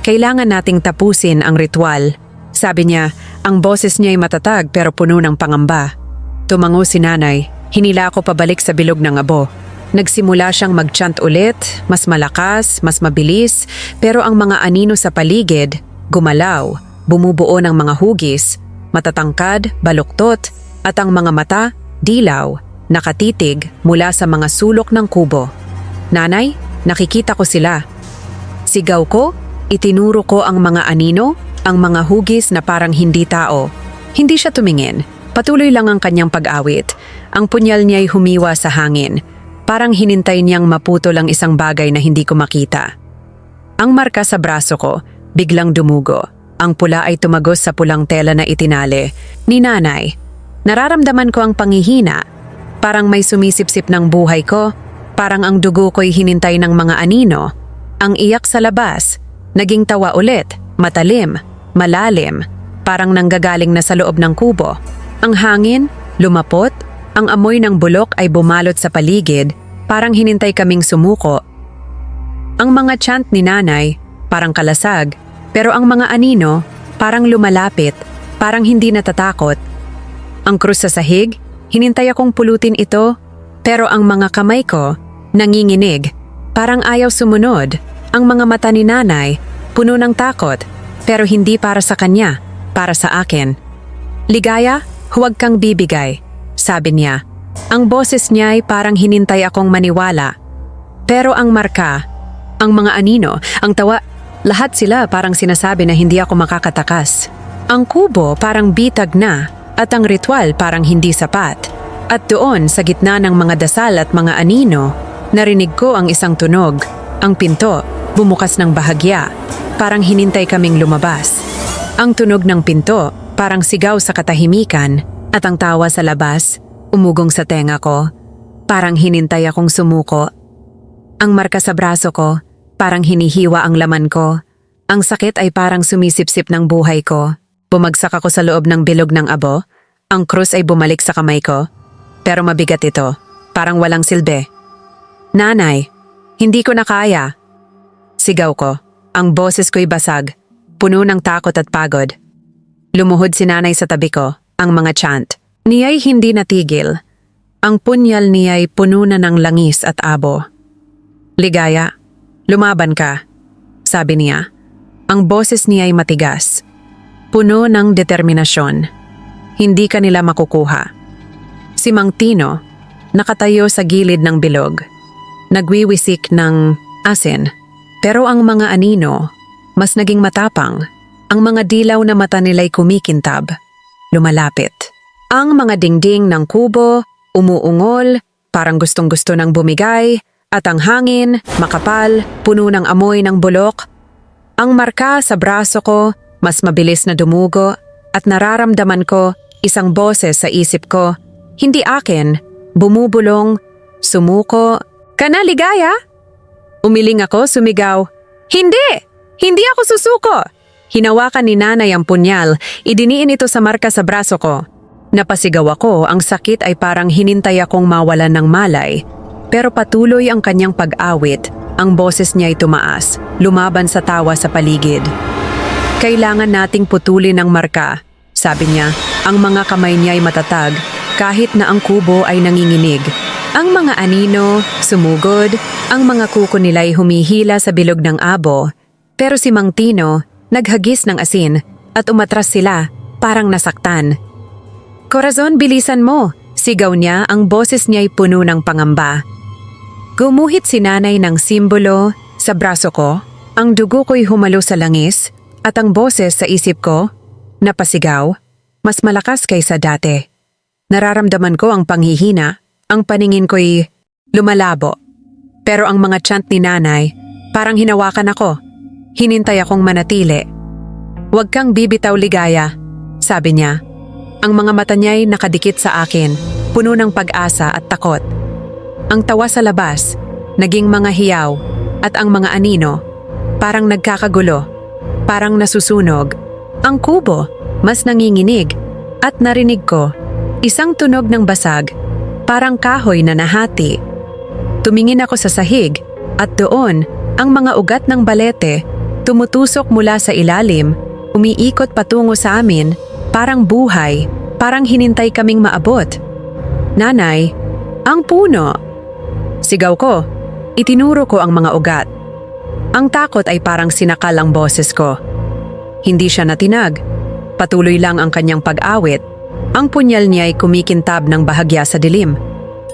Kailangan nating tapusin ang ritual. Sabi niya, ang boses niya'y matatag pero puno ng pangamba. Tumango si nanay, hinila ako pabalik sa bilog ng abo. Nagsimula siyang mag-chant ulit, mas malakas, mas mabilis, pero ang mga anino sa paligid, gumalaw, bumubuo ng mga hugis, matatangkad, baluktot, at ang mga mata, dilaw, nakatitig mula sa mga sulok ng kubo. Nanay, nakikita ko sila. Sigaw ko, itinuro ko ang mga anino, ang mga hugis na parang hindi tao. Hindi siya tumingin. Patuloy lang ang kanyang pag-awit. Ang punyal niya'y humiwa sa hangin. Parang hinintay niyang maputol ang isang bagay na hindi ko makita. Ang marka sa braso ko, biglang dumugo. Ang pula ay tumagos sa pulang tela na itinali ni nanay. Nararamdaman ko ang panghihina. Parang may sumisipsip ng buhay ko. Parang ang dugo ko'y hinintay ng mga anino. Ang iyak sa labas, naging tawa ulit, matalim, malalim, parang nanggagaling na sa loob ng kubo. Ang hangin, lumapot, ang amoy ng bulok ay bumalot sa paligid, parang hinintay kaming sumuko. Ang mga chant ni nanay, parang kalasag, pero ang mga anino, parang lumalapit, parang hindi natatakot. Ang krus sa sahig, hinintay akong pulutin ito, pero ang mga kamay ko, nanginginig, parang ayaw sumunod. Ang mga mata ni nanay, puno ng takot, pero hindi para sa kanya, para sa akin. Ligaya, huwag kang bibigay, sabi niya. Ang boses niya ay parang hinintay akong maniwala. Pero ang marka, ang mga anino, ang tawa, lahat sila parang sinasabi na hindi ako makakatakas. Ang kubo parang bitag na, at ang ritual parang hindi sapat. At doon, sa gitna ng mga dasal at mga anino, narinig ko ang isang tunog. Ang pinto, bumukas ng bahagya, parang hinintay kaming lumabas. Ang tunog ng pinto, parang sigaw sa katahimikan, at ang tawa sa labas, umugong sa tenga ko, parang hinintay akong sumuko. Ang marka sa braso ko, parang hinihiwa ang laman ko. Ang sakit ay parang sumisipsip ng buhay ko. Bumagsak ako sa loob ng bilog ng abo, ang krus ay bumalik sa kamay ko, pero mabigat ito, parang walang silbi. Nanay, hindi ko na kaya. Sigaw ko, ang boses ko'y basag, puno ng takot at pagod. Lumuhod si nanay sa tabi ko, ang mga chant. Niya'y hindi natigil. Ang punyal niya'y puno na ng langis at abo. Ligaya, lumaban ka, sabi niya. Ang boses niya'y matigas, puno ng determinasyon. Hindi ka nila makukuha. Si Mang Tino, nakatayo sa gilid ng bilog. Nagwiwisik ng asin. Pero ang mga anino, mas naging matapang. Ang mga dilaw na mata nila'y kumikintab. Lumalapit. Ang mga dingding ng kubo, umuungol, parang gustong-gusto ng bumigay, at ang hangin, makapal, puno ng amoy ng bulok. Ang marka sa braso ko, mas mabilis na dumugo, at nararamdaman ko isang boses sa isip ko, hindi akin, bumubulong, sumuko. Kana ligaya? Umiling ako, sumigaw. Hindi! Hindi ako susuko! Hinawakan ni nanay ang punyal, idiniin ito sa marka sa braso ko. Napasigaw ako, ang sakit ay parang hinintay akong mawalan ng malay. Pero patuloy ang kanyang pag-awit, ang boses niya ay tumaas, lumaban sa tawa sa paligid. Kailangan nating putulin ang marka, sabi niya. Ang mga kamay niya ay matatag, kahit na ang kubo ay nanginginig. Ang mga anino, sumugod, ang mga kuko nila ay humihila sa bilog ng abo. Pero si Mang Tino, naghagis ng asin at umatras sila, parang nasaktan. Corazon, bilisan mo! Sigaw niya, ang boses niya ay puno ng pangamba. Gumuhit si nanay ng simbolo sa braso ko, ang dugo ko'y humalo sa langis, at ang boses sa isip ko, napasigaw, mas malakas kaysa dati. Nararamdaman ko ang panghihina, ang paningin ko'y lumalabo. Pero ang mga chant ni nanay, parang hinawakan ako. Hinintay akong manatili. Huwag kang bibitaw ligaya, sabi niya. Ang mga mata niya'y nakadikit sa akin, puno ng pag-asa at takot. Ang tawa sa labas, naging mga hiyaw, at ang mga anino, parang nagkakagulo, parang nasusunog. Ang kubo, mas nanginginig, at narinig ko, isang tunog ng basag, parang kahoy na nahati. Tumingin ako sa sahig, at doon, ang mga ugat ng balete, tumutusok mula sa ilalim, umiikot patungo sa amin, parang buhay, parang hinintay kaming maabot. Nanay, ang puno! Sigaw ko, itinuro ko ang mga ugat. Ang takot ay parang sinakal ang boses ko. Hindi siya natinag. Patuloy lang ang kanyang pag-awit. Ang punyal niya ay kumikintab ng bahagya sa dilim.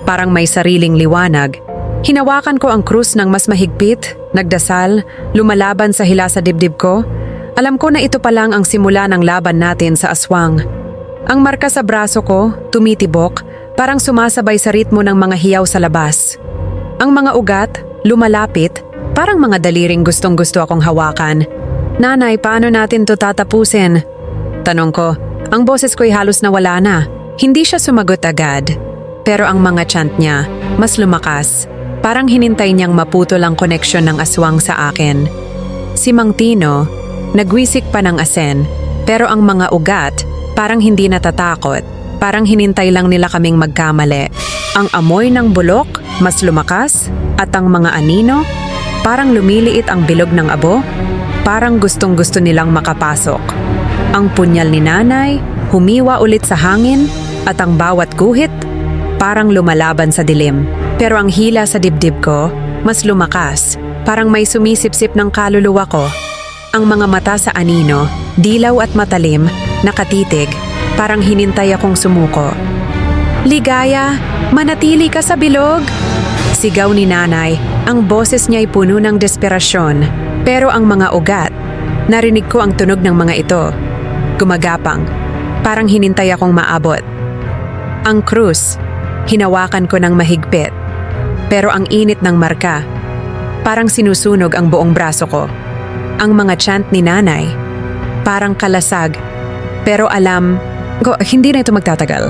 Parang may sariling liwanag. Hinawakan ko ang krus ng mas mahigpit, nagdasal, lumalaban sa hila sa dibdib ko. Alam ko na ito pa lang ang simula ng laban natin sa aswang. Ang marka sa braso ko, tumitibok, parang sumasabay sa ritmo ng mga hiyaw sa labas. Ang mga ugat, lumalapit, parang mga daliring gustong-gusto akong hawakan. Nanay, paano natin to tatapusin? Tanong ko, ang boses ko'y halos nawala na. Hindi siya sumagot agad. Pero ang mga chant niya, mas lumakas. Parang hinintay niyang maputol ang koneksyon ng aswang sa akin. Si Mang Tino, nagwisik pa ng asen. Pero ang mga ugat, parang hindi natatakot. Parang hinintay lang nila kaming magkamali. Ang amoy ng bulok, mas lumakas. At ang mga anino, parang lumiliit ang bilog ng abo. Parang gustong-gusto nilang makapasok. Ang punyal ni nanay, humiwa ulit sa hangin, at ang bawat guhit, parang lumalaban sa dilim. Pero ang hila sa dibdib ko, mas lumakas, parang may sumisipsip ng kaluluwa ko. Ang mga mata sa anino, dilaw at matalim, nakatitig, parang hinintay akong sumuko. Ligaya, manatili ka sa bilog! Sigaw ni nanay, ang boses niya'y puno ng desperasyon. Pero ang mga ugat, narinig ko ang tunog ng mga ito. Gumagapang, parang hinintay akong maabot. Ang krus, hinawakan ko ng mahigpit. Pero ang init ng marka, parang sinusunog ang buong braso ko. Ang mga chant ni nanay, parang kalasag. Pero alam ko, hindi na ito magtatagal.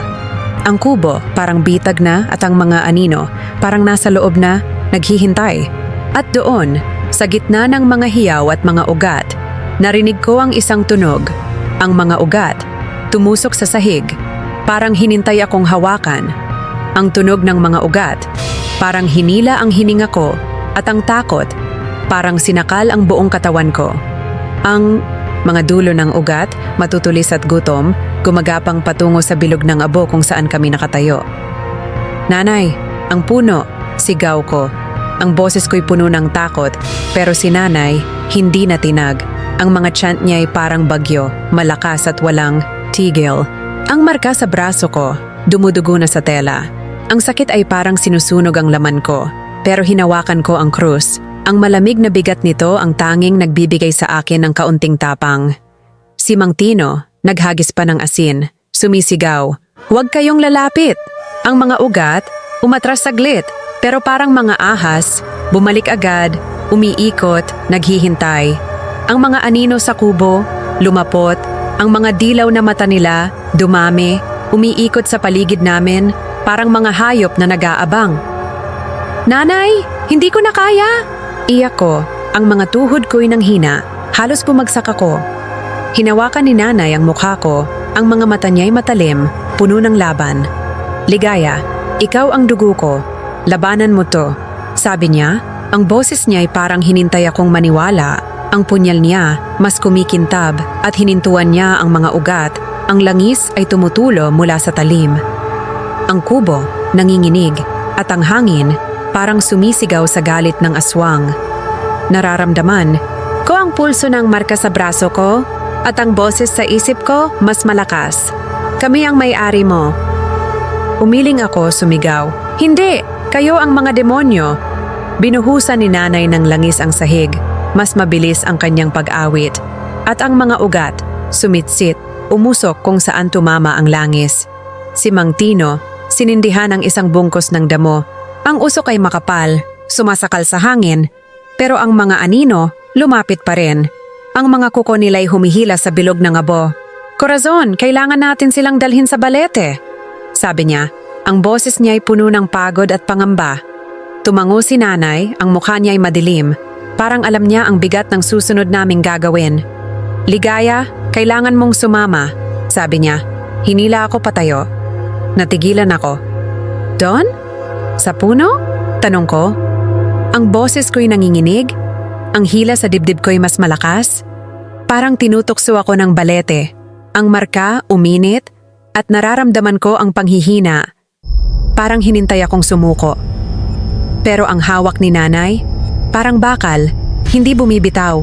Ang kubo, parang bitag na at ang mga anino, parang nasa loob na, naghihintay. At doon, sa gitna ng mga hiyaw at mga ugat, narinig ko ang isang tunog. Ang mga ugat, tumusok sa sahig, parang hinintay akong hawakan. Ang tunog ng mga ugat, parang hinila ang hininga ko, at ang takot, parang sinakal ang buong katawan ko. Ang mga dulo ng ugat, matutulis at gutom, gumagapang patungo sa bilog ng abo kung saan kami nakatayo. Nanay, ang puno, sigaw ko. Ang boses ko'y puno ng takot, pero si nanay, hindi natinag. Ang mga chant niya ay parang bagyo, malakas at walang tigil. Ang marka sa braso ko, dumudugo na sa tela. Ang sakit ay parang sinusunog ang laman ko, pero hinawakan ko ang krus. Ang malamig na bigat nito ang tanging nagbibigay sa akin ng kaunting tapang. Si Mang Tino, naghagis pa ng asin, sumisigaw, "Huwag kayong lalapit!" Ang mga ugat, umatras saglit, pero parang mga ahas, bumalik agad, umiikot, naghihintay. Ang mga anino sa kubo, lumapot, ang mga dilaw na mata nila, dumami, umiikot sa paligid namin, parang mga hayop na nag-aabang. Nanay, hindi ko na kaya! Iyak ko, ang mga tuhod ko'y nanghina, halos bumagsak ako. Hinawakan ni nanay ang mukha ko, ang mga mata niya'y matalim, puno ng laban. Ligaya, ikaw ang dugo ko, labanan mo to. Sabi niya, ang boses niya'y parang hinintay akong maniwala. Ang punyal niya, mas kumikintab at hinintuan niya ang mga ugat. Ang langis ay tumutulo mula sa talim. Ang kubo, nanginginig, at ang hangin, parang sumisigaw sa galit ng aswang. Nararamdaman ko ang pulso ng marka sa braso ko at ang boses sa isip ko mas malakas. Kami ang may-ari mo. Umiling ako, sumigaw. Hindi! Kayo ang mga demonyo! Binuhusan ni nanay ng langis ang sahig. Mas mabilis ang kanyang pag-awit. At ang mga ugat, sumitsit, umusok kung saan tumama ang langis. Si Mang Tino, sinindihan ang isang bungkos ng damo. Ang usok ay makapal, sumasakal sa hangin. Pero ang mga anino, lumapit pa rin. Ang mga kuko nila'y humihila sa bilog ng abo. Corazon, kailangan natin silang dalhin sa balete. Sabi niya, ang boses niya ay puno ng pagod at pangamba. Tumango si nanay, ang mukha niya ay madilim. Parang alam niya ang bigat ng susunod naming gagawin. Ligaya, kailangan mong sumama, sabi niya. Hinila ako patayo. Natigilan ako. Don? Sa puno? Tanong ko. Ang boses ko'y nanginginig. Ang hila sa dibdib ko'y mas malakas. Parang tinutukso ako ng balete. Ang marka uminit at nararamdaman ko ang panghihina. Parang hinintay akong sumuko. Pero ang hawak ni nanay, parang bakal, hindi bumibitaw.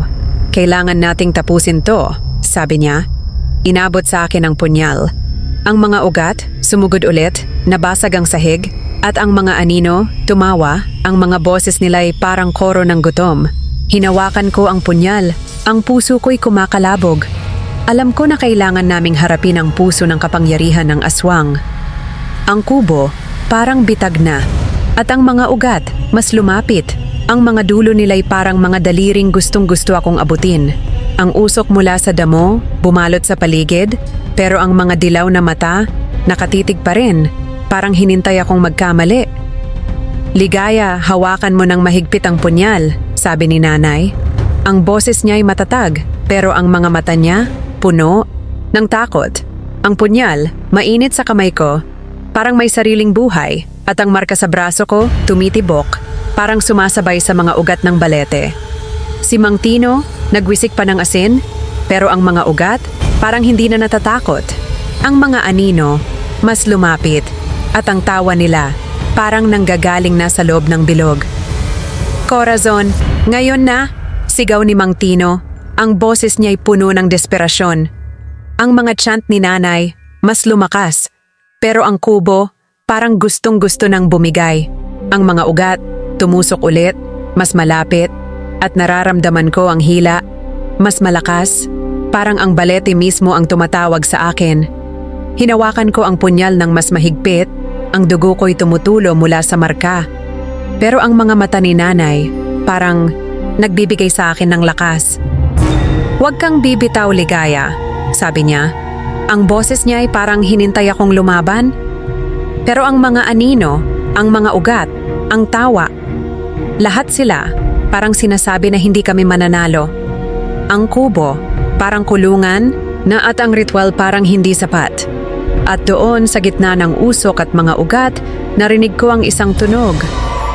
Kailangan nating tapusin to, sabi niya. Inabot sa akin ang punyal. Ang mga ugat, sumugod ulit, nabasag ang sahig, at ang mga anino, tumawa, ang mga boses nila'y parang koro ng gutom. Hinawakan ko ang punyal, ang puso ko'y kumakalabog. Alam ko na kailangan naming harapin ang puso ng kapangyarihan ng aswang. Ang kubo, parang bitag na, at ang mga ugat, mas lumapit. Ang mga dulo nila'y parang mga daliring gustong-gusto akong abutin. Ang usok mula sa damo, bumalot sa paligid, pero ang mga dilaw na mata, nakatitig pa rin, parang hinintay akong magkamali. Ligaya, hawakan mo ng mahigpit ang punyal, sabi ni nanay. Ang boses niya'y matatag, pero ang mga mata niya, puno ng takot. Ang punyal, mainit sa kamay ko, parang may sariling buhay, at ang marka sa braso ko, tumitibok, parang sumasabay sa mga ugat ng balete. Si Mang Tino, nagwisik pa ng asin, pero ang mga ugat, parang hindi na natatakot. Ang mga anino, mas lumapit, at ang tawa nila, parang nanggagaling na sa loob ng bilog. Corazon, ngayon na, sigaw ni Mang Tino. Ang boses niya'y puno ng desperasyon. Ang mga chant ni nanay, mas lumakas. Pero ang kubo, parang gustong-gusto nang bumigay. Ang mga ugat, tumusok ulit, mas malapit, at nararamdaman ko ang hila, mas malakas, parang ang balete mismo ang tumatawag sa akin. Hinawakan ko ang punyal ng mas mahigpit, ang dugo ko'y tumutulo mula sa marka. Pero ang mga mata ni nanay, parang nagbibigay sa akin ng lakas. Huwag kang bibitaw, Ligaya, sabi niya. Ang boses niya ay parang hinintay akong lumaban. Pero ang mga anino, ang mga ugat, ang tawa, lahat sila parang sinasabi na hindi kami mananalo. Ang kubo, parang kulungan, na at ang ritual parang hindi sapat. At doon sa gitna ng usok at mga ugat, narinig ko ang isang tunog.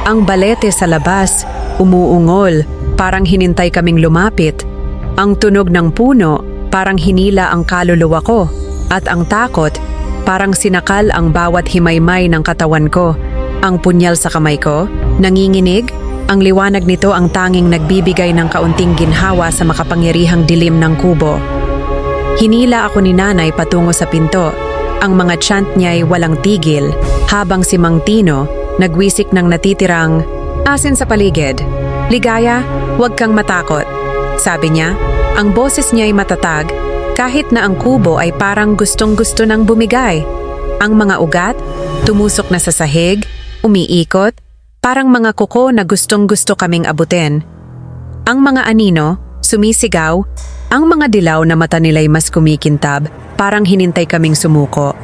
Ang balete sa labas, umuungol, parang hinintay kaming lumapit. Ang tunog ng puno, parang hinila ang kaluluwa ko. At ang takot, parang sinakal ang bawat himaymay ng katawan ko. Ang punyal sa kamay ko, nanginginig, ang liwanag nito ang tanging nagbibigay ng kaunting ginhawa sa makapangyarihang dilim ng kubo. Hinila ako ni nanay patungo sa pinto. Ang mga chant niya'y walang tigil, habang si Mang Tino nagwisik ng natitirang asin sa paligid. Ligaya, huwag kang matakot, sabi niya. Ang boses niya ay matatag, kahit na ang kubo ay parang gustong-gusto nang bumigay. Ang mga ugat, tumusok na sa sahig, umiikot, parang mga kuko na gustong-gusto kaming abutin. Ang mga anino, sumisigaw, ang mga dilaw na mata nila'y mas kumikintab, parang hinintay kaming sumuko.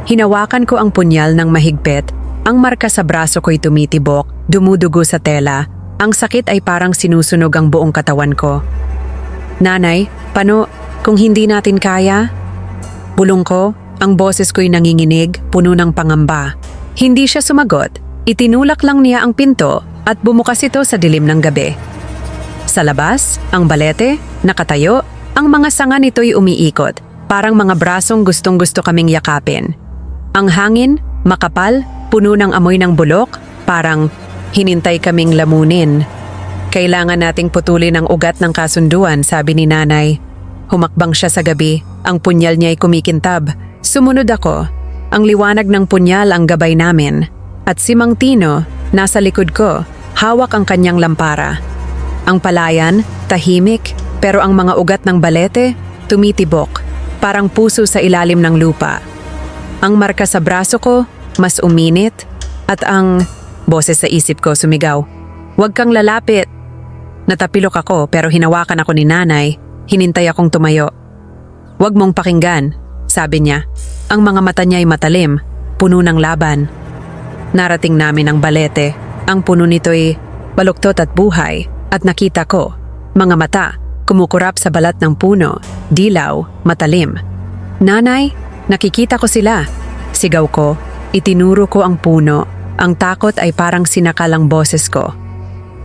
Hinawakan ko ang punyal ng mahigpit, ang marka sa braso ko'y tumitibok, dumudugo sa tela, ang sakit ay parang sinusunog ang buong katawan ko. Nanay, paano kung hindi natin kaya? Bulong ko, ang boses ko'y nanginginig, puno ng pangamba. Hindi siya sumagot, itinulak lang niya ang pinto at bumukas ito sa dilim ng gabi. Sa labas, ang balete, nakatayo, ang mga sanga nito'y umiikot, parang mga brasong gustong-gusto kaming yakapin. Ang hangin, makapal, puno ng amoy ng bulok, parang hinintay kaming lamunin. Kailangan nating putulin ang ugat ng kasunduan, sabi ni nanay. Humakbang siya sa gabi, ang punyal niya'y kumikintab. Sumunod ako. Ang liwanag ng punyal ang gabay namin. At si Mang Tino, nasa likod ko, hawak ang kanyang lampara. Ang palayan, tahimik, pero ang mga ugat ng balete, tumitibok, parang puso sa ilalim ng lupa. Ang marka sa braso ko, mas uminit, at ang boses sa isip ko sumigaw, "Huwag kang lalapit." Natapilok ako pero hinawakan ako ni nanay, hinintay akong tumayo. "Huwag mong pakinggan," sabi niya. Ang mga mata niya'y matalim, puno ng laban. Narating namin ang balete. Ang puno nito'y baluktot at buhay, at nakita ko, mga mata, kumukurap sa balat ng puno, dilaw, matalim. "Nanay, nakikita ko sila." Sigaw ko, itinuro ko ang puno. Ang takot ay parang sinakal ang boses ko.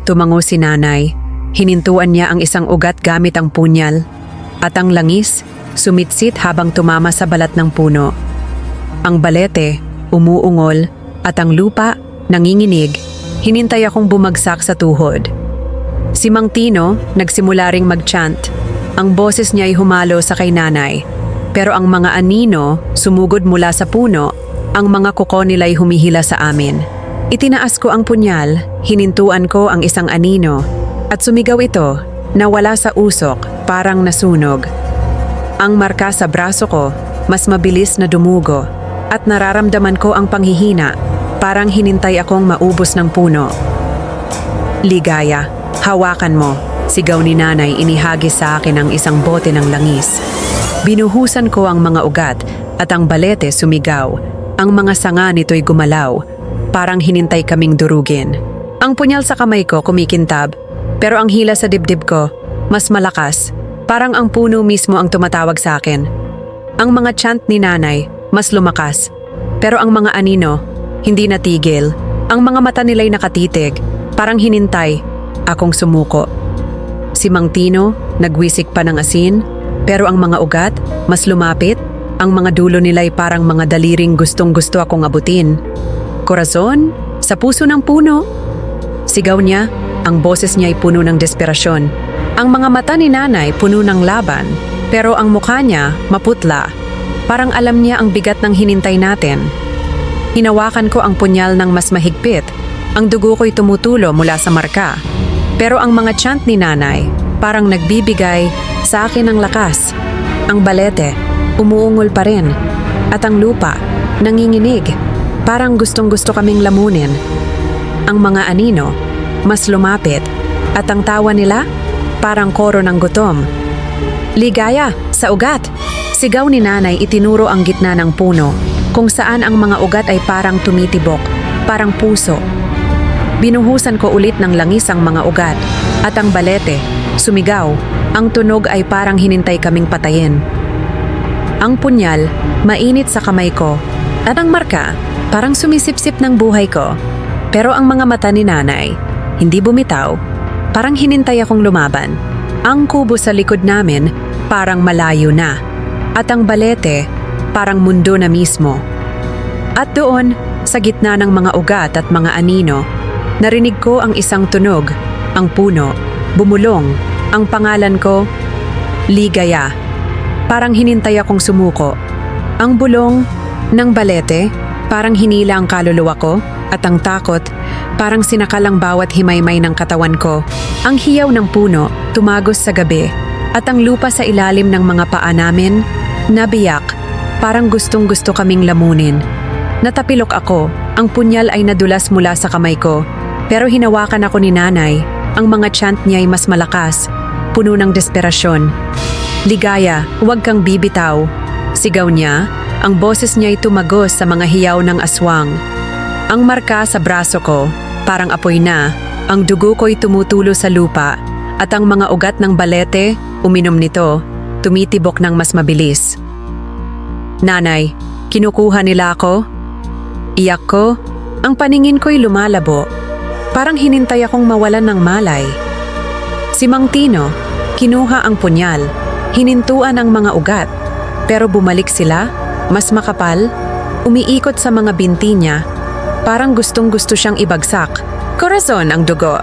Tumango si nanay. Hinintuan niya ang isang ugat gamit ang punyal. At ang langis, sumitsit habang tumama sa balat ng puno. Ang balete, umuungol, at ang lupa, nanginginig. Hinintay akong bumagsak sa tuhod. Si Mang Tino, nagsimula ring mag-chant. Ang boses niya ay humalo sa kay nanay. Pero ang mga anino, sumugod mula sa puno, ang mga kuko nila'y humihila sa amin. Itinaas ko ang punyal, hinintuan ko ang isang anino, at sumigaw ito, nawala sa usok, parang nasunog. Ang marka sa braso ko, mas mabilis na dumugo, at nararamdaman ko ang panghihina, parang hinintay akong maubos ng puno. "Ligaya, hawakan mo," sigaw ni nanay, inihagis sa akin ang isang bote ng langis. Binuhusan ko ang mga ugat at ang balete sumigaw. Ang mga sanga nito'y gumalaw, parang hinintay kaming durugin. Ang punyal sa kamay ko kumikintab, pero ang hila sa dibdib ko, mas malakas, parang ang puno mismo ang tumatawag sa akin. Ang mga chant ni nanay, mas lumakas, pero ang mga anino, hindi natigil. Ang mga mata nila'y nakatitig, parang hinintay, akong sumuko. Si Mang Tino, nagwisik pa ng asin, pero ang mga ugat, mas lumapit. Ang mga dulo nila'y parang mga daliring gustong-gusto akong abutin. "Corazon, sa puso ng puno!" Sigaw niya, ang boses niya'y puno ng desperasyon. Ang mga mata ni nanay puno ng laban, pero ang mukha niya maputla. Parang alam niya ang bigat ng hinintay natin. Hinawakan ko ang punyal ng mas mahigpit. Ang dugo ko'y tumutulo mula sa marka. Pero ang mga chant ni nanay, parang nagbibigay sa akin ng lakas. Ang balete, umuungol pa rin. At ang lupa, nanginginig. Parang gustong-gusto kaming lamunin. Ang mga anino, mas lumapit. At ang tawa nila, parang koro ng gutom. "Ligaya, sa ugat!" Sigaw ni nanay, itinuro ang gitna ng puno, kung saan ang mga ugat ay parang tumitibok, parang puso. Binuhusan ko ulit ng langis ang mga ugat, at ang balete, sumigaw. Ang tunog ay parang hinintay kaming patayin. Ang punyal, mainit sa kamay ko, at ang marka, parang sumisipsip ng buhay ko. Pero ang mga mata ni nanay, hindi bumitaw, parang hinintay akong lumaban. Ang kubo sa likod namin, parang malayo na. At ang balete, parang mundo na mismo. At doon, sa gitna ng mga ugat at mga anino, narinig ko ang isang tunog, ang puno, bumulong, ang pangalan ko, Ligaya. Parang hinintay akong sumuko. Ang bulong ng balete, parang hinila ang kaluluwa ko, at ang takot, parang sinakal ang bawat himaymay ng katawan ko. Ang hiyaw ng puno, tumagos sa gabi, at ang lupa sa ilalim ng mga paa namin, nabiyak, parang gustong-gusto kaming lamunin. Natapilok ako, ang punyal ay nadulas mula sa kamay ko, pero hinawakan ako ni nanay, ang mga chant niya ay mas malakas, puno ng desperasyon. "Ligaya, huwag kang bibitaw," sigaw niya, ang boses niya ay tumagos sa mga hiyaw ng aswang. Ang marka sa braso ko, parang apoy na, ang dugo ko'y tumutulo sa lupa, at ang mga ugat ng balete, uminom nito, tumitibok ng mas mabilis. "Nanay, kinukuha nila ako?" Iyak ko, ang paningin ko'y lumalabo, parang hinintay akong mawalan ng malay. Si Mang Tino, kinuha ang punyal, hinintuan ang mga ugat, pero bumalik sila, mas makapal, umiikot sa mga binti niya, parang gustong-gusto siyang ibagsak. "Corazon ang dugo!"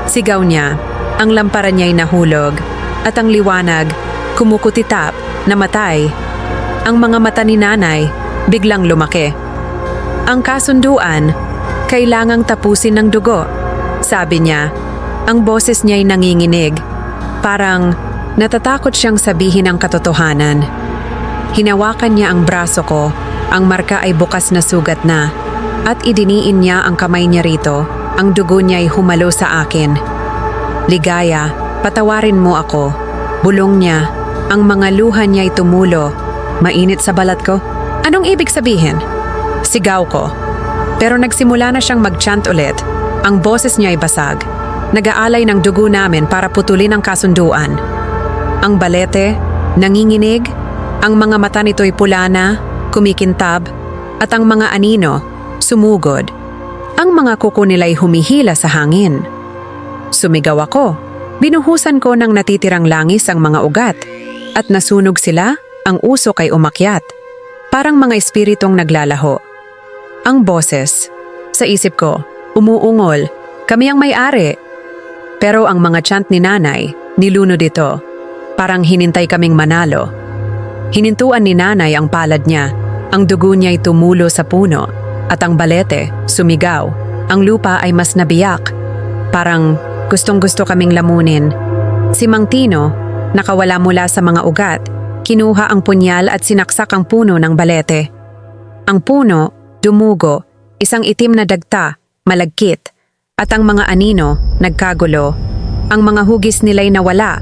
Sigaw niya, ang lampara niya'y nahulog, at ang liwanag, kumukutitap, namatay. Ang mga mata ni nanay, biglang lumaki. "Ang kasunduan, kailangang tapusin ng dugo," sabi niya. Ang boses niya'y nanginginig. Parang natatakot siyang sabihin ang katotohanan. Hinawakan niya ang braso ko, ang marka ay bukas na sugat na, at idiniin niya ang kamay niya rito, ang dugo niya'y humalo sa akin. "Ligaya, patawarin mo ako," bulong niya, Ang mga luha niya'y tumulo. Mainit sa balat ko. Anong ibig sabihin? Sigaw ko. Pero nagsimula na siyang mag-chant ulit. Ang boses niya'y basag. Nag-aalay ng dugo namin para putulin ang kasunduan. Ang balete, nanginginig, ang mga mata nito'y pula na, kumikintab, at ang mga anino, sumugod. Ang mga kuko nila'y humihila sa hangin. Sumigaw ako. Binuhusan ko ng natitirang langis ang mga ugat. At nasunog sila, ang usok ay umakyat. Parang mga espiritong naglalaho. Ang boses, sa isip ko, umuungol, kami ang may-ari. Pero ang mga chant ni nanay, nilunod ito. Parang hinintay kaming manalo. Hinintuan ni nanay ang palad niya. Ang dugo niya'y tumulo sa puno. At ang balete, sumigaw. Ang lupa ay mas nabiyak. Parang gustong-gusto kaming lamunin. Si Mang Tino, nakawala mula sa mga ugat, kinuha ang punyal at sinaksak ang puno ng balete. Ang puno, dumugo, isang itim na dagta, malagkit, at ang mga anino, nagkagulo. Ang mga hugis nila'y nawala,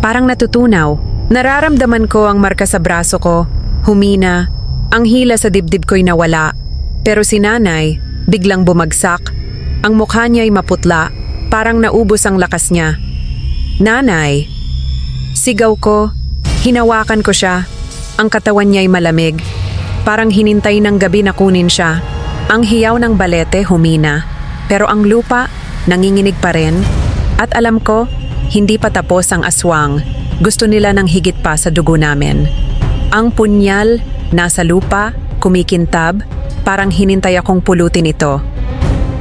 parang natutunaw. Nararamdaman ko ang marka sa braso ko, humina, ang hila sa dibdib ko'y nawala. Pero si nanay, biglang bumagsak. Ang mukha niya'y maputla, parang naubos ang lakas niya. Nanay! Sigaw ko, hinawakan ko siya. Ang katawan niya'y malamig. Parang hinintay ng gabi na kunin siya. Ang hiyaw ng balete humina. Pero ang lupa, nanginginig pa rin. At alam ko, hindi pa tapos ang aswang. Gusto nila ng higit pa sa dugo namin. Ang punyal, nasa lupa, kumikintab, parang hinintay akong pulutin ito.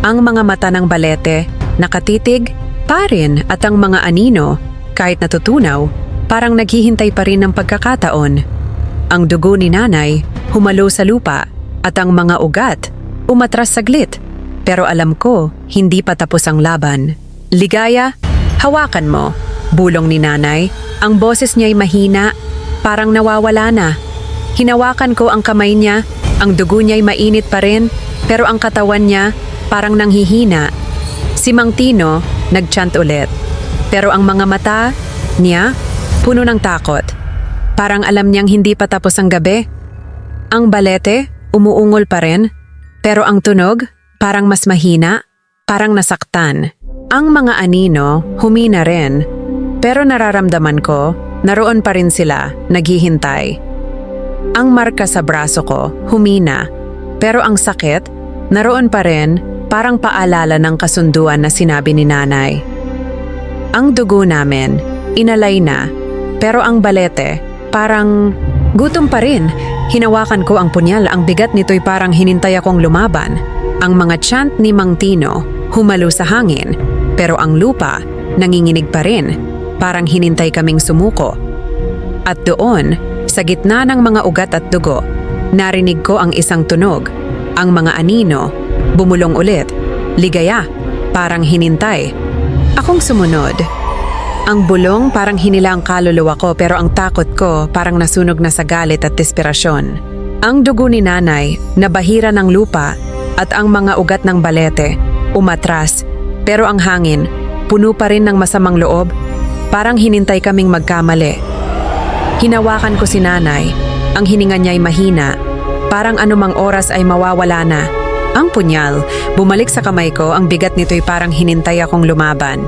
Ang mga mata ng balete, nakatitig, pa rin, at ang mga anino, kahit natutunaw, parang naghihintay pa rin ng pagkakataon. Ang dugo ni nanay, humalo sa lupa, at ang mga ugat, umatras saglit. Pero alam ko, hindi pa tapos ang laban. Ligaya, hawakan mo, bulong ni nanay. Ang boses niya'y mahina, parang nawawala na. Hinawakan ko ang kamay niya, ang dugo niya'y mainit pa rin, pero ang katawan niya parang nanghihina. Si Mang Tino, nagchant ulit. Pero ang mga mata niya, puno ng takot. Parang alam niyang hindi pa tapos ang gabi. Ang balete, umuungol pa rin, pero ang tunog, parang mas mahina, parang nasaktan. Ang mga anino, humina rin, pero nararamdaman ko, naroon pa rin sila, naghihintay. Ang marka sa braso ko, humina, pero ang sakit, naroon pa rin, parang paalala ng kasunduan na sinabi ni nanay. Ang dugo namin, inalay na, pero ang balete, parang gutom pa rin. Hinawakan ko ang punyal, ang bigat nito'y parang hinintay akong lumaban. Ang mga chant ni Mang Tino, humalo sa hangin, pero ang lupa, nanginginig pa rin. Parang hinintay kaming sumuko. At doon, sa gitna ng mga ugat at dugo, narinig ko ang isang tunog. Ang mga anino, bumulong ulit. Ligaya, parang hinintay. Akong sumunod. Ang bulong parang hinila ang kaluluwa ko, pero ang takot ko parang nasunog na sa galit at desperasyon. Ang dugo ni nanay, nabahira ng lupa, at ang mga ugat ng balete, umatras. Pero ang hangin, puno pa rin ng masamang loob. Parang hinintay kaming magkamali. Hinawakan ko si nanay. Ang hininga niya'y mahina. Parang anumang oras ay mawawala na. Ang punyal, bumalik sa kamay ko, ang bigat nito'y parang hinintay akong lumaban.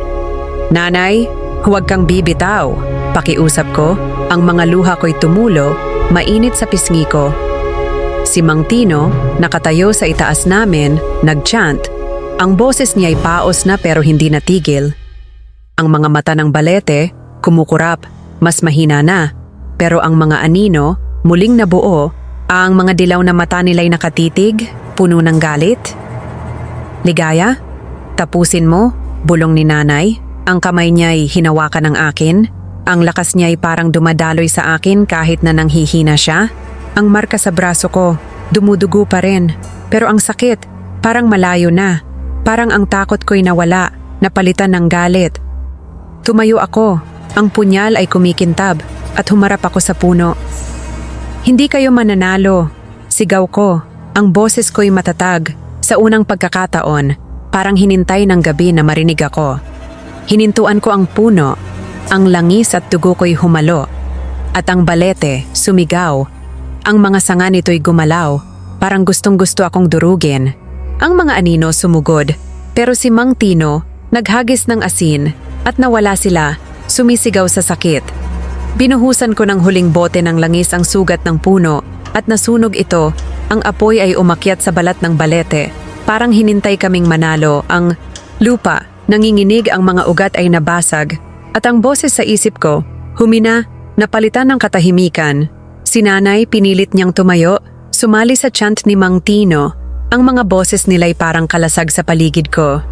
Nanay, huwag kang bibitaw. Pakiusap ko, ang mga luha ko'y tumulo, mainit sa pisngi ko. Si Mang Tino, nakatayo sa itaas namin, nagchant. Ang boses niya'y paos na pero hindi natigil. Ang mga mata ng balete, kumukurap, mas mahina na. Pero ang mga anino, muling nabuo, ang mga dilaw na mata nila'y nakatitig, puno ng galit. Ligaya, tapusin mo, bulong ni nanay. Ang kamay niya'y hinawakan ng akin. Ang lakas niya'y parang dumadaloy sa akin kahit na nanghihina siya. Ang marka sa braso ko, dumudugo pa rin. Pero ang sakit, parang malayo na. Parang ang takot ko'y nawala, napalitan ng galit. Tumayo ako, ang punyal ay kumikintab at humarap ako sa puno. Hindi kayo mananalo, sigaw ko, ang boses ko'y matatag. Sa unang pagkakataon, parang hinintay ng gabi na marinig ako. Hinintuan ko ang puno, ang langis at dugo ko'y humalo. At ang balete, sumigaw. Ang mga sanga nito'y gumalaw, parang gustong-gusto akong durugin. Ang mga anino sumugod, pero si Mang Tino naghagis ng asin at nawala sila, sumisigaw sa sakit. Binuhusan ko ng huling bote ng langis ang sugat ng puno at nasunog ito. Ang apoy ay umakyat sa balat ng balete. Parang hinintay kaming manalo. Ang lupa, nanginginig, ang mga ugat ay nabasag. At ang boses sa isip ko, humina, napalitan ng katahimikan. Si nanay pinilit niyang tumayo, sumali sa chant ni Mang Tino. Ang mga boses nila'y parang kalasag sa paligid ko.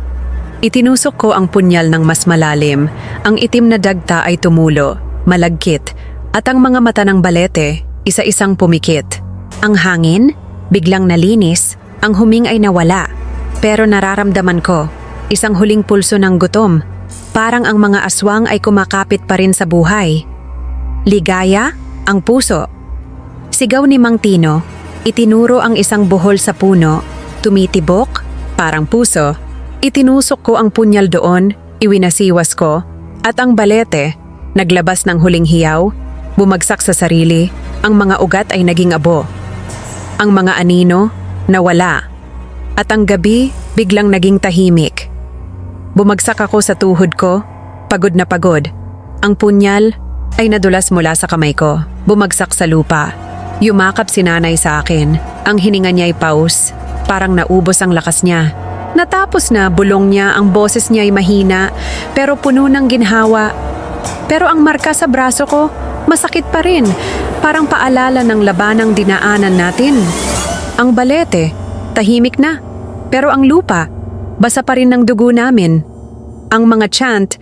Itinusok ko ang punyal ng mas malalim. Ang itim na dagta ay tumulo, malagkit, at ang mga mata ng balete, isa-isang pumikit. Ang hangin, biglang nalinis, ang huming ay nawala. Pero nararamdaman ko, isang huling pulso ng gutom. Parang ang mga aswang ay kumakapit pa rin sa buhay. Ligaya, ang puso. Sigaw ni Mang Tino, itinuro ang isang buhol sa puno, tumitibok, parang puso. Itinusok ko ang punyal doon, iwinasiwas ko, at ang balete, naglabas ng huling hiyaw, bumagsak sa sarili, ang mga ugat ay naging abo. Ang mga anino, nawala. At ang gabi, biglang naging tahimik. Bumagsak ako sa tuhod ko, pagod na pagod. Ang punyal ay nadulas mula sa kamay ko, bumagsak sa lupa. Yumakap si nanay sa akin, ang hininga niya ay paus, parang naubos ang lakas niya. Natapos na, bulong niya, ang boses niya ay mahina, pero puno ng ginhawa. Pero ang marka sa braso ko, masakit pa rin, parang paalala ng labanang dinaanan natin. Ang balete, tahimik na, pero ang lupa, basa pa rin ng dugo namin. Ang mga chant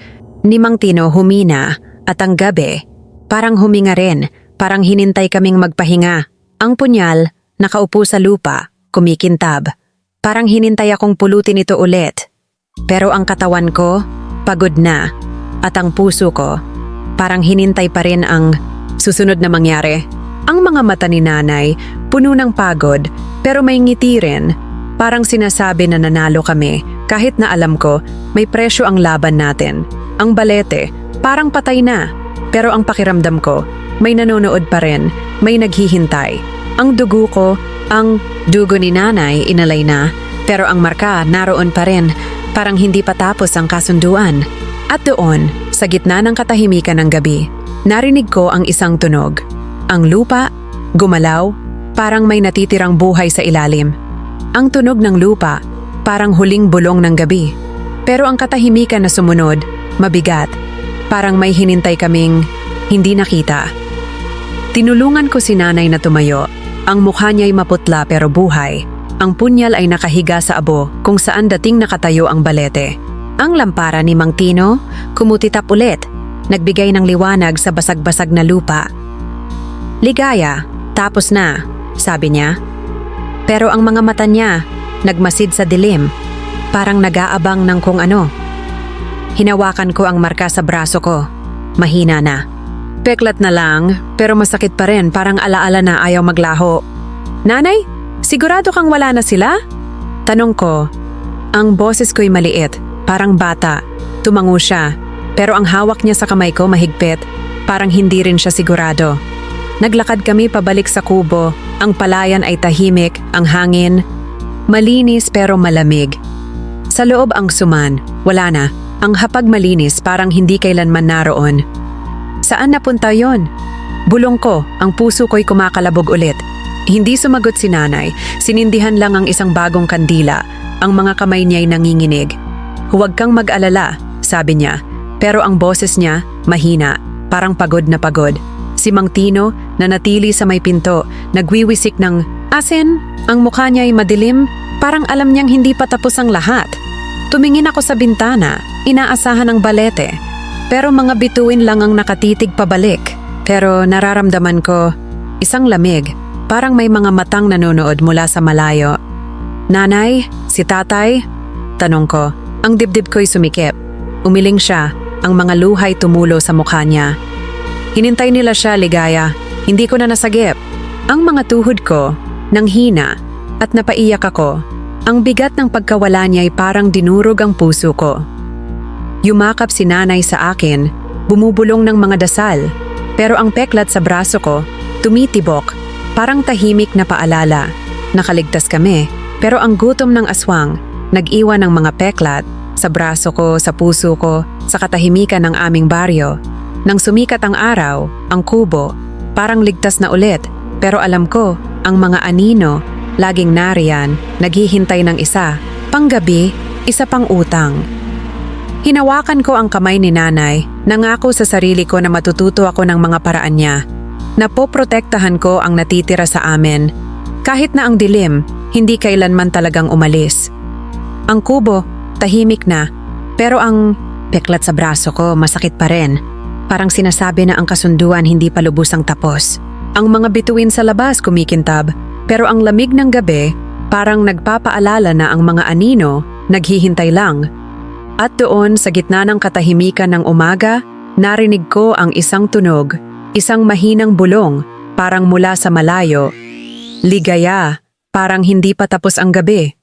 ni Mang Tino humina, at ang gabi, parang huminga rin, parang hinintay kaming magpahinga. Ang punyal, nakaupo sa lupa, kumikintab. Parang hinintay akong pulutin ito ulit. Pero ang katawan ko, pagod na. At ang puso ko, parang hinintay pa rin ang susunod na mangyari. Ang mga mata ni nanay, puno ng pagod, pero may ngiti rin. Parang sinasabi na nanalo kami, kahit na alam ko, may presyo ang laban natin. Ang balete, parang patay na. Pero ang pakiramdam ko, may nanonood pa rin, may naghihintay. Ang dugo ko, ang dugo ni nanay inalay na, pero ang marka naroon pa rin, parang hindi pa tapos ang kasunduan. At doon, sa gitna ng katahimikan ng gabi, narinig ko ang isang tunog. Ang lupa, gumalaw, parang may natitirang buhay sa ilalim. Ang tunog ng lupa, parang huling bulong ng gabi. Pero ang katahimikan na sumunod, mabigat, parang may hinintay kaming hindi nakita. Tinulungan ko si nanay na tumayo. Ang mukha niya'y maputla pero buhay. Ang punyal ay nakahiga sa abo kung saan dating nakatayo ang balete. Ang lampara ni Mang Tino kumutitap ulit, nagbigay ng liwanag sa basag-basag na lupa. Ligaya, tapos na, sabi niya. Pero ang mga mata niya, nagmasid sa dilim, parang nag-aabang ng kung ano. Hinawakan ko ang marka sa braso ko, mahina na. Peklat na lang, pero masakit pa rin, parang alaala na ayaw maglaho. Nanay, sigurado kang wala na sila? Tanong ko. Ang boses ko'y maliit, parang bata. Tumango siya, pero ang hawak niya sa kamay ko mahigpit, parang hindi rin siya sigurado. Naglakad kami pabalik sa kubo, ang palayan ay tahimik, ang hangin, malinis pero malamig. Sa loob ang suman, wala na, ang hapag malinis parang hindi kailanman naroon. Saan napunta yon? Bulong ko, ang puso ko'y kumakalabog ulit. Hindi sumagot si nanay, sinindihan lang ang isang bagong kandila, ang mga kamay niya'y nanginginig. Huwag kang mag-alala, sabi niya, pero ang boses niya, mahina, parang pagod na pagod. Si Mang Tino, na natili sa may pinto, nagwiwisik ng asin, ang mukha niya'y madilim, parang alam niyang hindi pa tapos ang lahat. Tumingin ako sa bintana, inaasahan ang balete. Pero mga bituin lang ang nakatitig pabalik. Pero nararamdaman ko, isang lamig, parang may mga matang nanonood mula sa malayo. Nanay, si tatay? Tanong ko, ang dibdib ko'y sumikip. Umiling siya, ang mga luhay tumulo sa mukha niya. Hinintay nila siya, Ligaya, hindi ko na nasagip. Ang mga tuhod ko, nanghina, at napaiyak ako. Ang bigat ng pagkawala niya ay parang dinurog ang puso ko. Yumakap si nanay sa akin, bumubulong ng mga dasal. Pero ang peklat sa braso ko, tumitibok, parang tahimik na paalala. Nakaligtas kami, pero ang gutom ng aswang, nag-iwan ng mga peklat sa braso ko, sa puso ko, sa katahimikan ng aming baryo. Nang sumikat ang araw, ang kubo, parang ligtas na ulit. Pero alam ko, ang mga anino, laging nariyan, naghihintay ng isa. Panggabi, isa pang utang. Hinawakan ko ang kamay ni nanay, nangako sa sarili ko na matututo ako ng mga paraan niya. Napoprotektahan ko ang natitira sa amin. Kahit na ang dilim, hindi kailanman talagang umalis. Ang kubo, tahimik na, pero ang peklat sa braso ko masakit pa rin. Parang sinasabi na ang kasunduan hindi pa lubusang tapos. Ang mga bituin sa labas kumikintab, pero ang lamig ng gabi parang nagpapaalala na ang mga anino naghihintay lang. At doon sa gitna ng katahimikan ng umaga, narinig ko ang isang tunog, isang mahinang bulong, parang mula sa malayo. Ligaya, parang hindi pa tapos ang gabi.